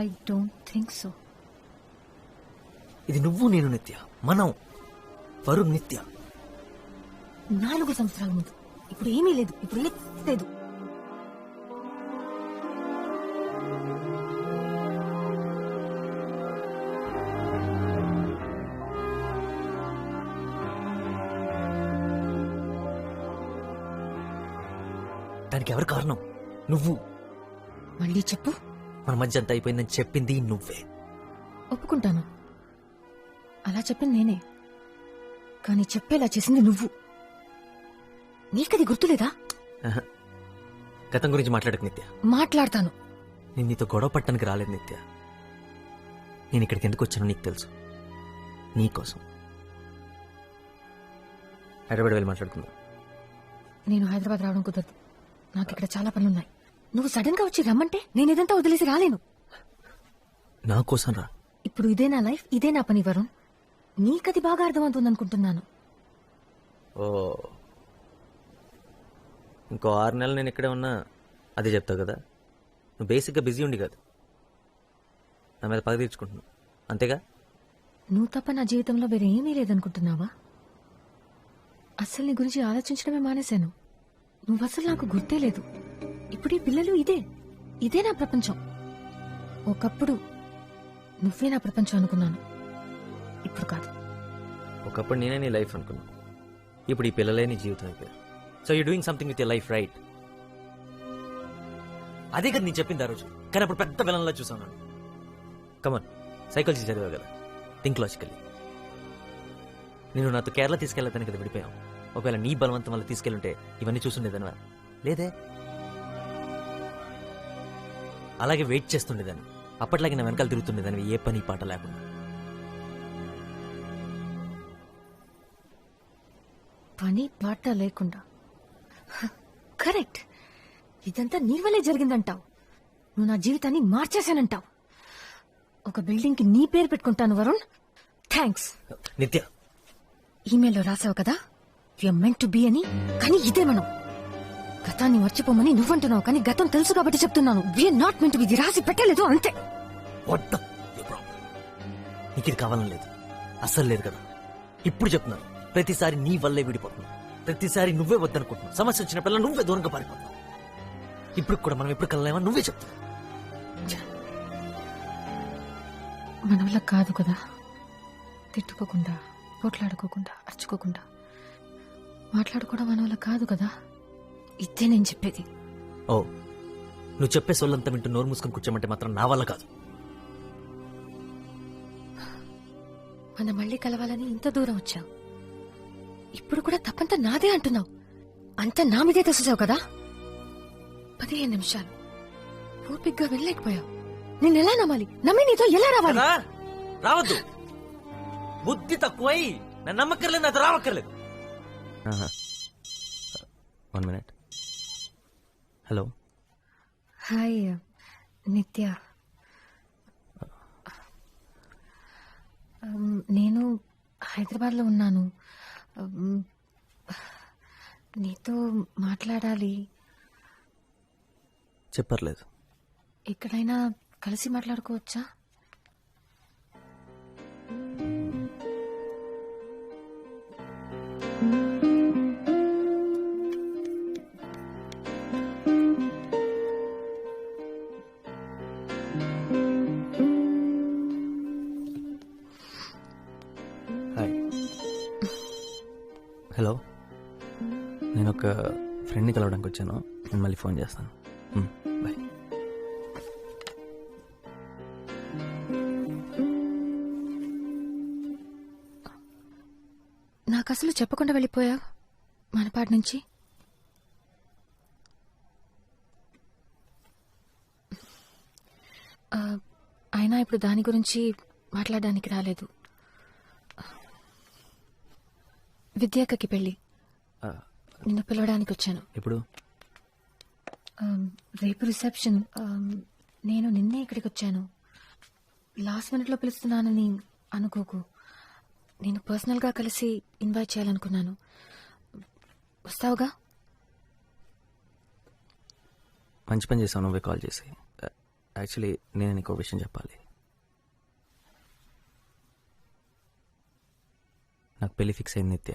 I don't think so. ఇది నువ్వు నేను నిత్య, మనం వరుణ్ నిత్య. 4 సంవత్సరాల ముందు. ఇప్పుడు ఏమీ లేదు, ఇప్పుడు లేదు. దానికి ఎవరు కారణం? నువ్వు. మళ్ళీ చెప్పు. మన మధ్య అంతా అయిపోయిందని చెప్పింది నువ్వే. ఒప్పుకుంటాను, అలా చెప్పింది నేనే. కానీ చెప్పేలా చేసింది నువ్వు. నీకది గుర్తులేదా? గతం గురించి మాట్లాడకు నిత్య. మాట్లాడతాను. నేను నీతో గొడవ పట్టడానికి రాలేదు నిత్య. నేను ఇక్కడికి ఎందుకు వచ్చానో నీకు తెలుసు. నీకోసం. హైదరాబాద్ వెళ్ళి మాట్లాడుకుందాం. నేను హైదరాబాద్ రావడం కుదరదు. నాకు ఇక్కడ చాలా పనులున్నాయి. నువ్వు సడన్ గా వచ్చి రమ్మంటే నేను ఇదంతా వదిలేసి రాలేను. నా కోసం రా. ఇప్పుడు ఇదే నా లైఫ్, ఇదే నా పని వరుణ్. నీకది బాగా అర్థమవుతుంది అనుకుంటున్నాను. ఓ, ఇంకో 6 నెలలు నేను ఇక్కడే ఉన్నా అదే చెప్తావు కదా. నువ్వు బేసిక్గా బిజీ ఉండి కాదు, నా మీద పగ తీర్చుకుంటున్నావు అంతేగా. నువ్వు తప్ప నా జీవితంలో వేరే ఏమీ లేదనుకుంటున్నావా? అసలు నీ గురించి ఆలోచించడమే మానేశాను. నువ్వు అసలు నాకు గుర్తే లేదు. ఇప్పుడు ఈ పిల్లలు ఇదే నా ప్రపంచం. ఒకప్పుడు నువ్వే నా ప్రపంచం అనుకున్నాను, ఇప్పుడు కాదు. ఒకప్పుడు నేనే నీ లైఫ్ అనుకున్నా, ఇప్పుడు ఈ పిల్లలే నీ జీవితం అయిపోయారు. So you doing something with your life, right? అదే కదా నేను చెప్పింది ఆ రోజు, కానీ అప్పుడు పెద్ద విలన్లా చూసాను. కమన్, సైకాలజీ చదివా కదా, థింక్ లాజికల్లీ. నేను నాతో కేరళ తీసుకెళ్ళతాను కదా విడిపోయాం. ఒకవేళ నీ బలవంతం వల్ల తీసుకెళ్ళుంటే ఇవన్నీ చూసుండేదానివా? లేదే. అలాగే వెయిట్ చేస్తుండేదాన్ని, అప్పట్లాగే నా వెనకాల తిరుగుతుండేదాన్ని, ఏ పని పాట లేకుండా. పని పాట లేకుండా? కరెక్ట్. ఇదంతా నీ వల్లే జరిగిందంటావు. నువ్వు నా జీవితాన్ని మార్చేశానంటావు. ఒక బిల్డింగ్ కి నీ పేరు పెట్టుకుంటాను వరుణ్. థ్యాంక్స్. నిత్య, ఈమెయిల్లో రాసావు కదా వీఆర్ మెంట్ టు బి అని, కానీ ఇదే మనం. గతాన్ని మర్చిపోమని నువ్వంటున్నావు, కానీ గతం తెలుసు కాబట్టి చెప్తున్నాను. We're not meant to be. ఇది రాసి పెట్టలేదు అంతే. నీకు ఇది కావాలని లేదు, అస్సలు లేదు కదా. ఇప్పుడు చెప్తున్నాను, ప్రతిసారి నీ వల్లే విడిపోతున్నావు, ప్రతిసారి నువ్వే వద్దనుకుంటున్నావు, సమస్య వచ్చినప్పుడల్లా నువ్వే దూరంగా పారిపోతున్నావు. ఇప్పుడు కూడా మనం ఎప్పుడు కలలేమని నువ్వే చెప్తున్నావు. మన వల్ల కాదు కదా, తిట్టుకోకుండా, పోట్లాడుకోకుండా, అరుచుకోకుండా మాట్లాడుకోవడం మన వల్ల కాదు కదా. ఇదే నేను చెప్పేది. ఓ, నువ్వు చెప్పే సొల్లంతా వింటూ నోరు మూసుకొని కూర్చోమంటే మాత్రం నా వల్ల కాదు. మనం మళ్ళీ కలవాలని ఇంత దూరం వచ్చావు, ఇప్పుడు కూడా తప్పంతా నాదే అంటున్నావు. అంతా నా మీదే తెచ్చావు కదా. 15 నిమిషాలు ఓపిగ్గా వెళ్ళలేకపోయావు. నేను ఎలా నమ్మాలి? నమ్మి నీతో ఎలా రావాలి? రావద్దు, బుద్ధి తక్కువై నన్ను నమ్మక్కర్లేదు, నాతో రావక్కర్లేదు. 1 minute. హలో. హాయ్ నిత్య. నేను హైదరాబాద్లో ఉన్నాను. నీతో మాట్లాడాలి. చెప్పర్లేదు. ఎక్కడైనా కలిసి మాట్లాడుకోవచ్చా? హాయ్. హలో, నేను ఒక ఫ్రెండ్ని కలవడానికి వచ్చాను. నేను మళ్ళీ ఫోన్ చేస్తాను. బాయ్. నాకు అసలు చెప్పకుండా వెళ్ళిపోయావు మనపాటి నుంచి. అయినా ఇప్పుడు దాని గురించి మాట్లాడడానికి రాలేదు. విద్యాకకి పెళ్ళి, నిన్ను పిలవడానికి వచ్చాను. ఇప్పుడు రేపు రిసెప్షన్. నేను నిన్నే ఇక్కడికి వచ్చాను. లాస్ట్ మినిట్లో పిలుస్తున్నానని అనుకోకు. నేను పర్సనల్గా కలిసి ఇన్వైట్ చేయాలనుకున్నాను. వస్తావుగా? మంచి పని చేసావు నువ్వే కాల్ చేసి. యాక్చువల్లీ నేను నీకు విషయం చెప్పాలి. నాకు పెళ్లి ఫిక్స్ అయింది నిత్య.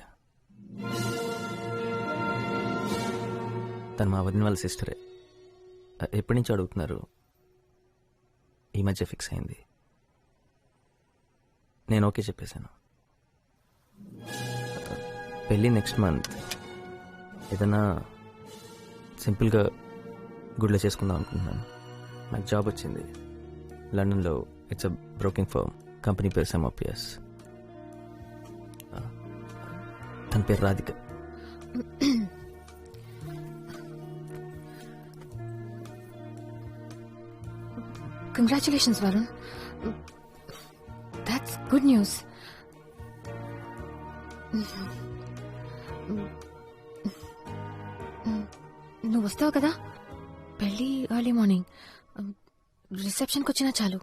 తను మా వదిన వాళ్ళ సిస్టరే. ఎప్పటి నుంచి అడుగుతున్నారు, ఈ మధ్య ఫిక్స్ అయింది. నేను ఓకే చెప్పేశాను. పెళ్ళి నెక్స్ట్ మంత్. ఏదైనా సింపుల్గా గుడిలో చేసుకుందాం అనుకుంటున్నాను. నాకు జాబ్ వచ్చింది లండన్లో. It's a broking firm. Company పేరు సెమోపియస్. తన పేరు Radhika. Congratulations Varun, that's good news. నువ్వు వస్తావు కదా పెళ్ళి ఎర్లీ మార్నింగ్, రిసెప్షన్కి వచ్చినా చాలు.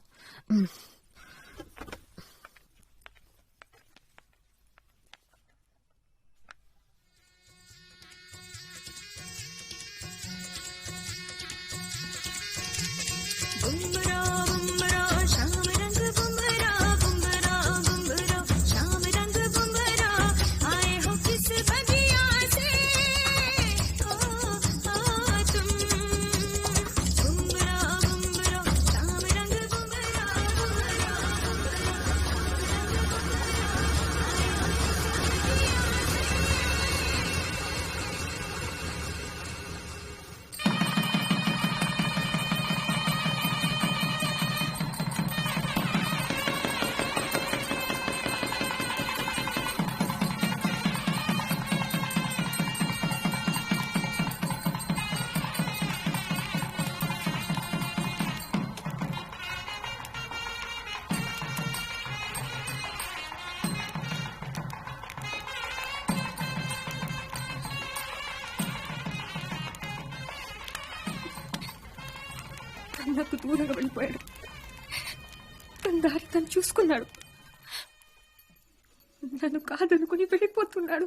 నాకు దూరంగా వెళ్ళిపోయాడు. తన దారి తను చూసుకున్నాడు. నన్ను కాదనుకుని వెళ్ళిపోతున్నాడు.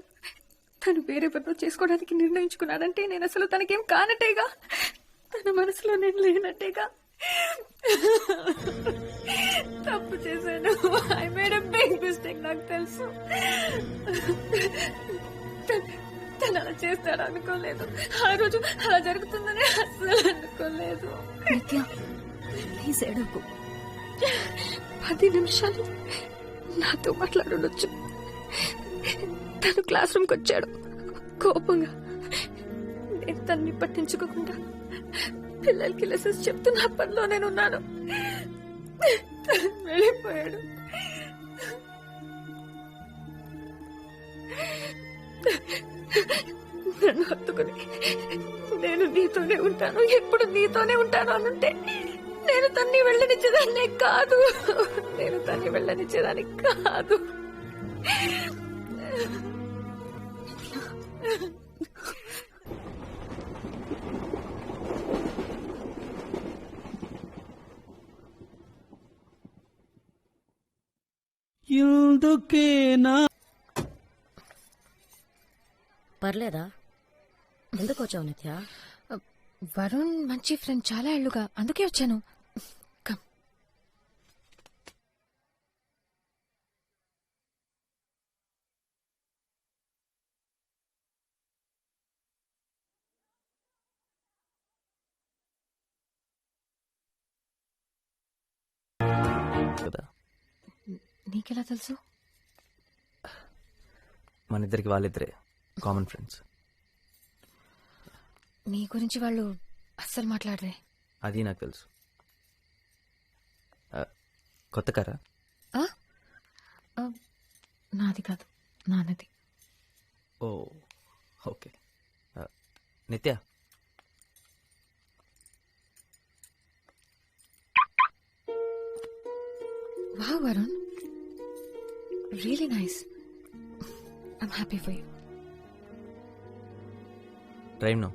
తను వేరెవరినో చేసుకోవడానికి నిర్ణయించుకున్నాడంటే నేను అసలు తనకేం కానట్టేగా. తన మనసులో నేను లేనట్టేగా. తప్పు చేశాను. I made a big mistake. నాకు తెలుసు. తను అలా చేస్తాడు అనుకోలేదు. ఆ రోజు అలా జరుగుతుందని అసలు అనుకోలేదు. నిత్య ప్లీజ్ ఏడవకు. 10 నిమిషాలు నాతో మాట్లాడొచ్చు. తను క్లాస్ రూమ్కి వచ్చాడు కోపంగా. నేను తన్ని పట్టించుకోకుండా పిల్లలకి లెసన్స్ చెప్తూ నా పనిలో నేనున్నాను. వెళ్ళిపోయాడు. నన్ను హత్తుకుని నేను నీతోనే ఉంటాను, ఎప్పుడు నీతోనే ఉంటాను అనుంటే నేను తన్ని వెళ్ళనిచ్చేదాన్నే కాదు. నేను తన్ని వెళ్ళనిచ్చేదాన్ని కాదు. పర్లేదా? ఎందుకు వచ్చావు నిత్య? వరుణ్ మంచి ఫ్రెండ్, చాలా ఏళ్లుగా, అందుకే వచ్చాను. కమ్. కదా నీకెలా తెలుసు? మన ఇద్దరికి వాళ్ళిద్దరే కామన్ ఫ్రెండ్స్. నీ గురించి వాళ్ళు అస్సలు మాట్లాడరే. అది నాకు తెలుసు. కొత్త కారా? నాది కాదు, నాన్నది. Oh okay. Nithya, wow Varun, really nice. I'm happy for you. Drive no.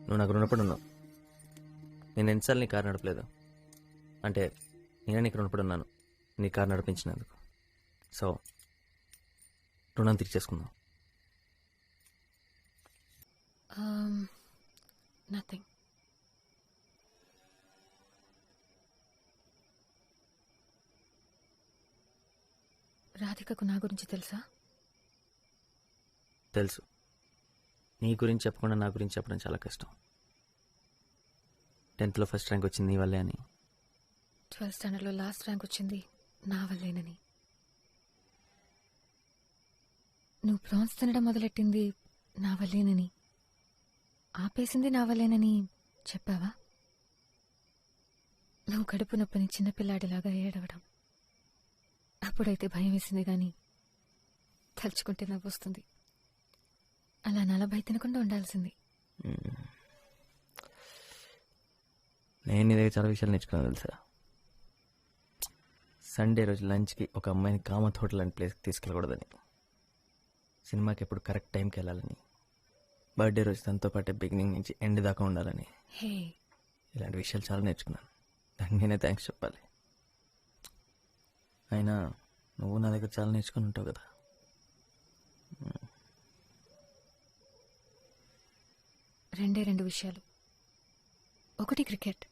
నువ్వు నాకు రుణపడి ఉన్నావు. నేను ఎన్నిసార్లు నీ కారు నడపలేదు. అంటే నేనే నీకు రుణపడి ఉన్నాను నీ కారు నడిపించినందుకు. సో రుణం తీర్చేసుకుందాం. నథింగ్. రాధికకు నా గురించి తెలుసా? తెలుసు. నీ గురించి చెప్పకుండా నా గురించి చెప్పడం చాలా కష్టం. 10th ఫస్ట్ ర్యాంక్ వచ్చింది నీ వల్లే అని. 12th స్టాండర్డ్లో లాస్ట్ ర్యాంక్ వచ్చింది నా వల్లేనని. నువ్వు ప్రాన్స్ తినడం మొదలెట్టింది నా వల్లేనని, ఆపేసింది నా వల్లేనని చెప్పావా? నువ్వు కడుపు నొప్పని చిన్నపిల్లాడిలాగా ఏడవడం అప్పుడైతే భయం వేసింది, కానీ తలుచుకుంటే నవ్వొస్తుంది. అలా 40 తినకుండా ఉండాల్సింది. నేను నీ దగ్గర చాలా విషయాలు నేర్చుకున్నాను తెలుసా. సండే రోజు లంచ్కి ఒక అమ్మాయిని కామత్ హోటల్ లాంటి ప్లేస్కి తీసుకెళ్ళకూడదని, సినిమాకి ఎప్పుడు కరెక్ట్ టైంకి వెళ్ళాలని, బర్త్డే రోజు తనతో పాటే బిగినింగ్ నుంచి ఎండ్ దాకా ఉండాలని, హే ఇలాంటి విషయాలు చాలా నేర్చుకున్నాను. దానికి నేనే థ్యాంక్స్ చెప్పాలి. అయినా నువ్వు నా దగ్గర చాలా నేర్చుకుని ఉంటావు కదా. రెండు విషయాలు. ఒకటి క్రికెట్.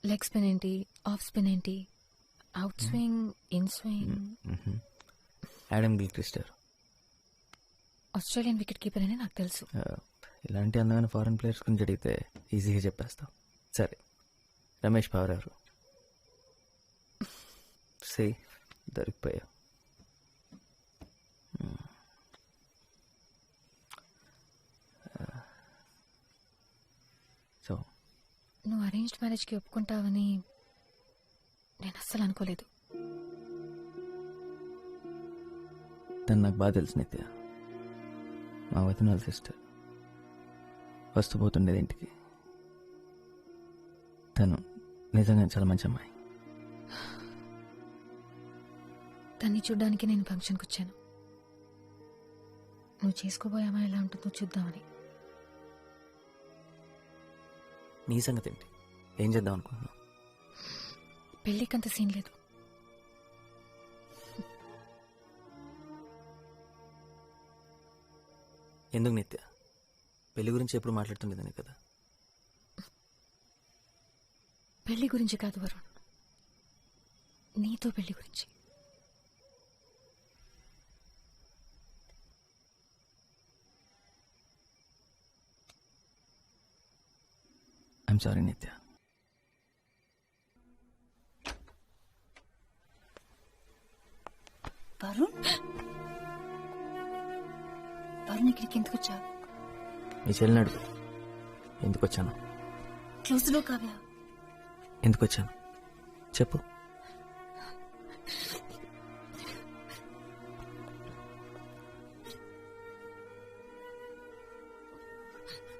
లెగ్ స్పిన్ ఏంటి, ఆఫ్ స్పిన్ ఏంటి, out swing, in swing. Adam Gilchrist Australian wicket keeper అని నాకు తెలుసు. ఇలాంటి అందమైన ఫారెన్ ప్లేయర్స్ గురించి అడిగితే ఈజీగా చెప్పేస్తాం. సరే, రమేష్ పవర్ ఎవరు? సే దొరికిపోయా. సో నువ్వు అరేంజ్డ్ మ్యారేజ్కి ఒప్పుకుంటావని నేను అస్సలు అనుకోలేదు. తను నాకు బాగా తెలుసు నిత్య. మా వదిన వాళ్ళ సిస్టర్. వస్తూ పోతుండేది ఇంటికి. తను నిజంగా చాలా మంచి అమ్మాయి. తన్ని చూడ్డానికి నేను ఫంక్షన్కి వచ్చాను. నువ్వు చేసుకోబోయే అమ్మాయి ఎలా ఉంటుందో చూద్దామని. నీ సంగతి ఏంటి? ఏం చేద్దాం అనుకుంటున్నావు? పెళ్ళికంత సీన్ లేదు. ఎందుకు నిత్య? పెళ్లి గురించి ఎప్పుడు మాట్లాడుతుండేదాన్ని కదా. పెళ్లి గురించి కాదు వరుణ్, నీతో పెళ్లి గురించి. ఐఎమ్ సారీ నిత్య. వరుణ్, వరుణ్ ఇక్కడికి ఎందుకు వచ్చావు? నీ చెల్లిని అడుగు ఎందుకు వచ్చాను. క్లోజ్లో కావ్య. ఎందుకు వచ్చాను చెప్పు.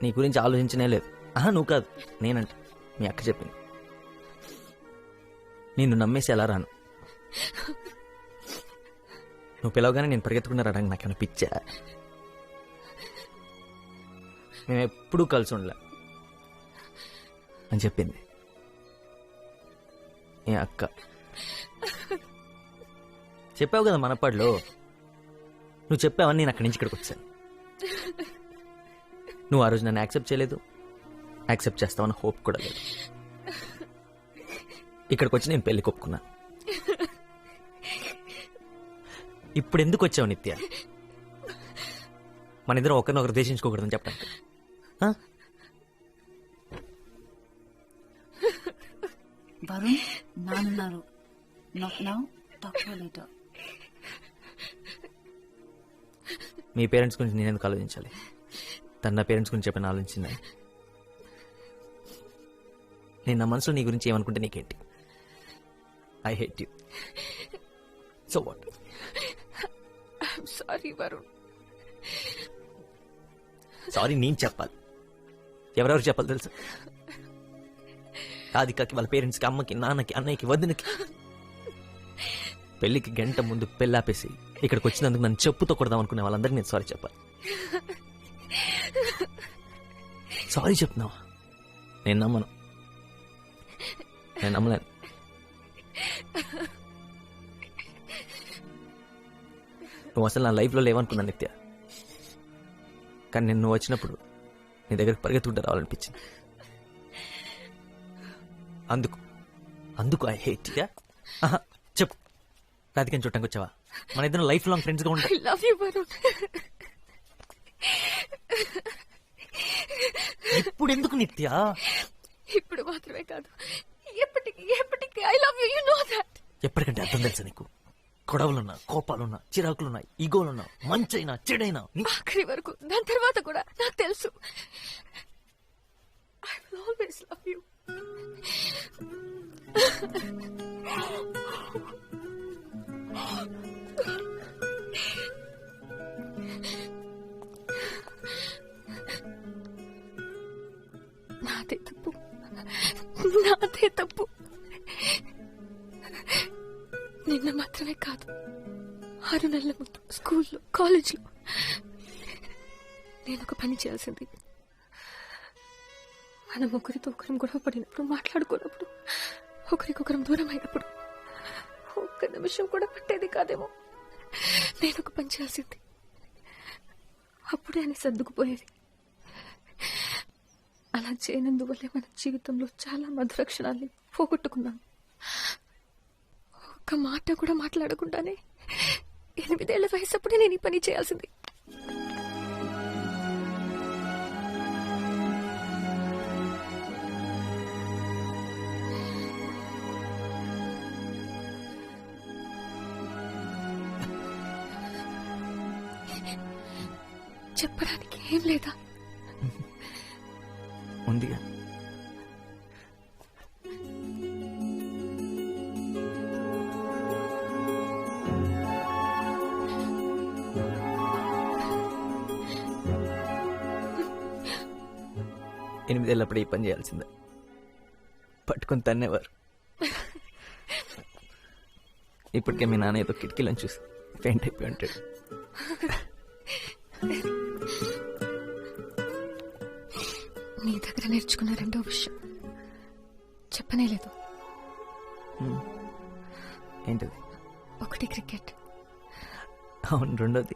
నీ గురించి ఆలోచించనే లేదు. నువ్వు కాదు, నేనంట. మీ అక్క చెప్పింది. నిన్ను నమ్మేసి ఎలా రాను? నువ్వు పిలవగానే నేను పరిగెత్తుకున్నా రావడానికి నాకేమైనా పిచ్చా? మేము ఎప్పుడూ కలిసి ఉండలే అని చెప్పింది ఏ అక్క. చెప్పావు కదా మనపాడులో. నువ్వు చెప్పావని నేను అక్కడి నుంచి ఇక్కడికి వచ్చాను. నువ్వు ఆ రోజు నన్ను యాక్సెప్ట్ చేయలేదు, యాక్సెప్ట్ చేస్తావని హోప్ కూడా లేదు. ఇక్కడికి వచ్చి నేను పెళ్లి ఒప్పుకున్నా. ఇప్పుడు ఎందుకు వచ్చావు నిత్య? మన ఇద్దరం ఒకరినొకరు దేశించుకోకూడదని చెప్పడానికి. వరుణ్ నానున్నారు. మీ పేరెంట్స్ గురించి నేను ఎందుకు ఆలోచించాలి? తన నా పేరెంట్స్ గురించి చెప్పిన ఆలోచించిందా? నేను నా మనసులో నీ గురించి ఏమనుకుంటే నీకేంటి? I hate you. So what? Sorry Varun. Sorry నేను చెప్పాలి. ఎవరెవరు చెప్పాలి తెలుసా? రాధికకి, వాళ్ళ పేరెంట్స్కి, అమ్మకి, నాన్నకి, అన్నయ్యకి, వదినకి. పెళ్లికి గంట ముందు పెళ్ళాపేసి ఇక్కడికి వచ్చినందుకు నన్ను చెప్పుతో కొడదాం అనుకునే వాళ్ళందరికీ నేను సారీ చెప్పాలి. సారీ చెప్తున్నావా? నేను నమ్మను. నేను నమ్మలేను. నువ్వు అసలు నా లైఫ్లో లేవనుకున్నా నిత్య. కానీ నేను నువ్వు వచ్చినప్పుడు నీ దగ్గరికి పరిగెత్తుకుంటూ రావాలనిపించింది. అందుకు ఐ హేట్ యూ. చెప్పు, రాధికని చూడటానికి వచ్చావా? మన ఇద్దరు లైఫ్ లాంగ్ ఫ్రెండ్స్ గా ఉంటాం. I love you, Varun. ఇప్పుడు ఎందుకు నిత్య? ఇప్పుడు మాత్రమే కాదు, ఎప్పటికీ I love you. You know that. ఎప్పటికంటే అర్థం తెలుసా నీకు? గొడవలున్నా, కోపాలున్నా, చిరాకులున్నా, ఈగోలున్నా, మంచైనా చెడైనా ఆఖరి వరకు, దాని తర్వాత కూడా నాకు తెలుసు. I will always love you. నాదే తప్పు. నాదే తప్పు. నిన్న మాత్రమే కాదు, 6 నెలల ముందు స్కూల్లో, కాలేజ్లో నేను ఒక పని చేయాల్సింది. మనం ఒకరితో ఒకరం గొడవ పడినప్పుడు, మాట్లాడుకున్నప్పుడు, ఒకరికొకరం దూరం అయినప్పుడు ఒక్క నిమిషం కూడా పట్టేది కాదేమో. నేను ఒక పని చేయాల్సింది. అప్పుడే అని సర్దుకుపోయేది. అలా చేయనందువల్లే మన జీవితంలో చాలా మధుర క్షణాల్ని పోగొట్టుకున్నాం. ఒక్క మాట కూడా మాట్లాడకుండానే 8 ఏళ్ల వయసు అప్పుడే నేను ఈ పని చేయాల్సింది. చెప్పడానికి ఏం లేదా? ఉందిగా. ఎనిమిదేళ్ళప్పుడు ఈ పని చేయాల్సిందే. పట్టుకొని తన్నేవారు. ఇప్పటికే మీ నాన్న ఏదో కిటికీలను చూసి పెయింట్ అయిపోయి ఉంటాడు. నీ దగ్గర నేర్చుకున్న రెండో విషయం చెప్పనే లేదు. ఏంటది? ఒకటి క్రికెట్, అవును, రెండోది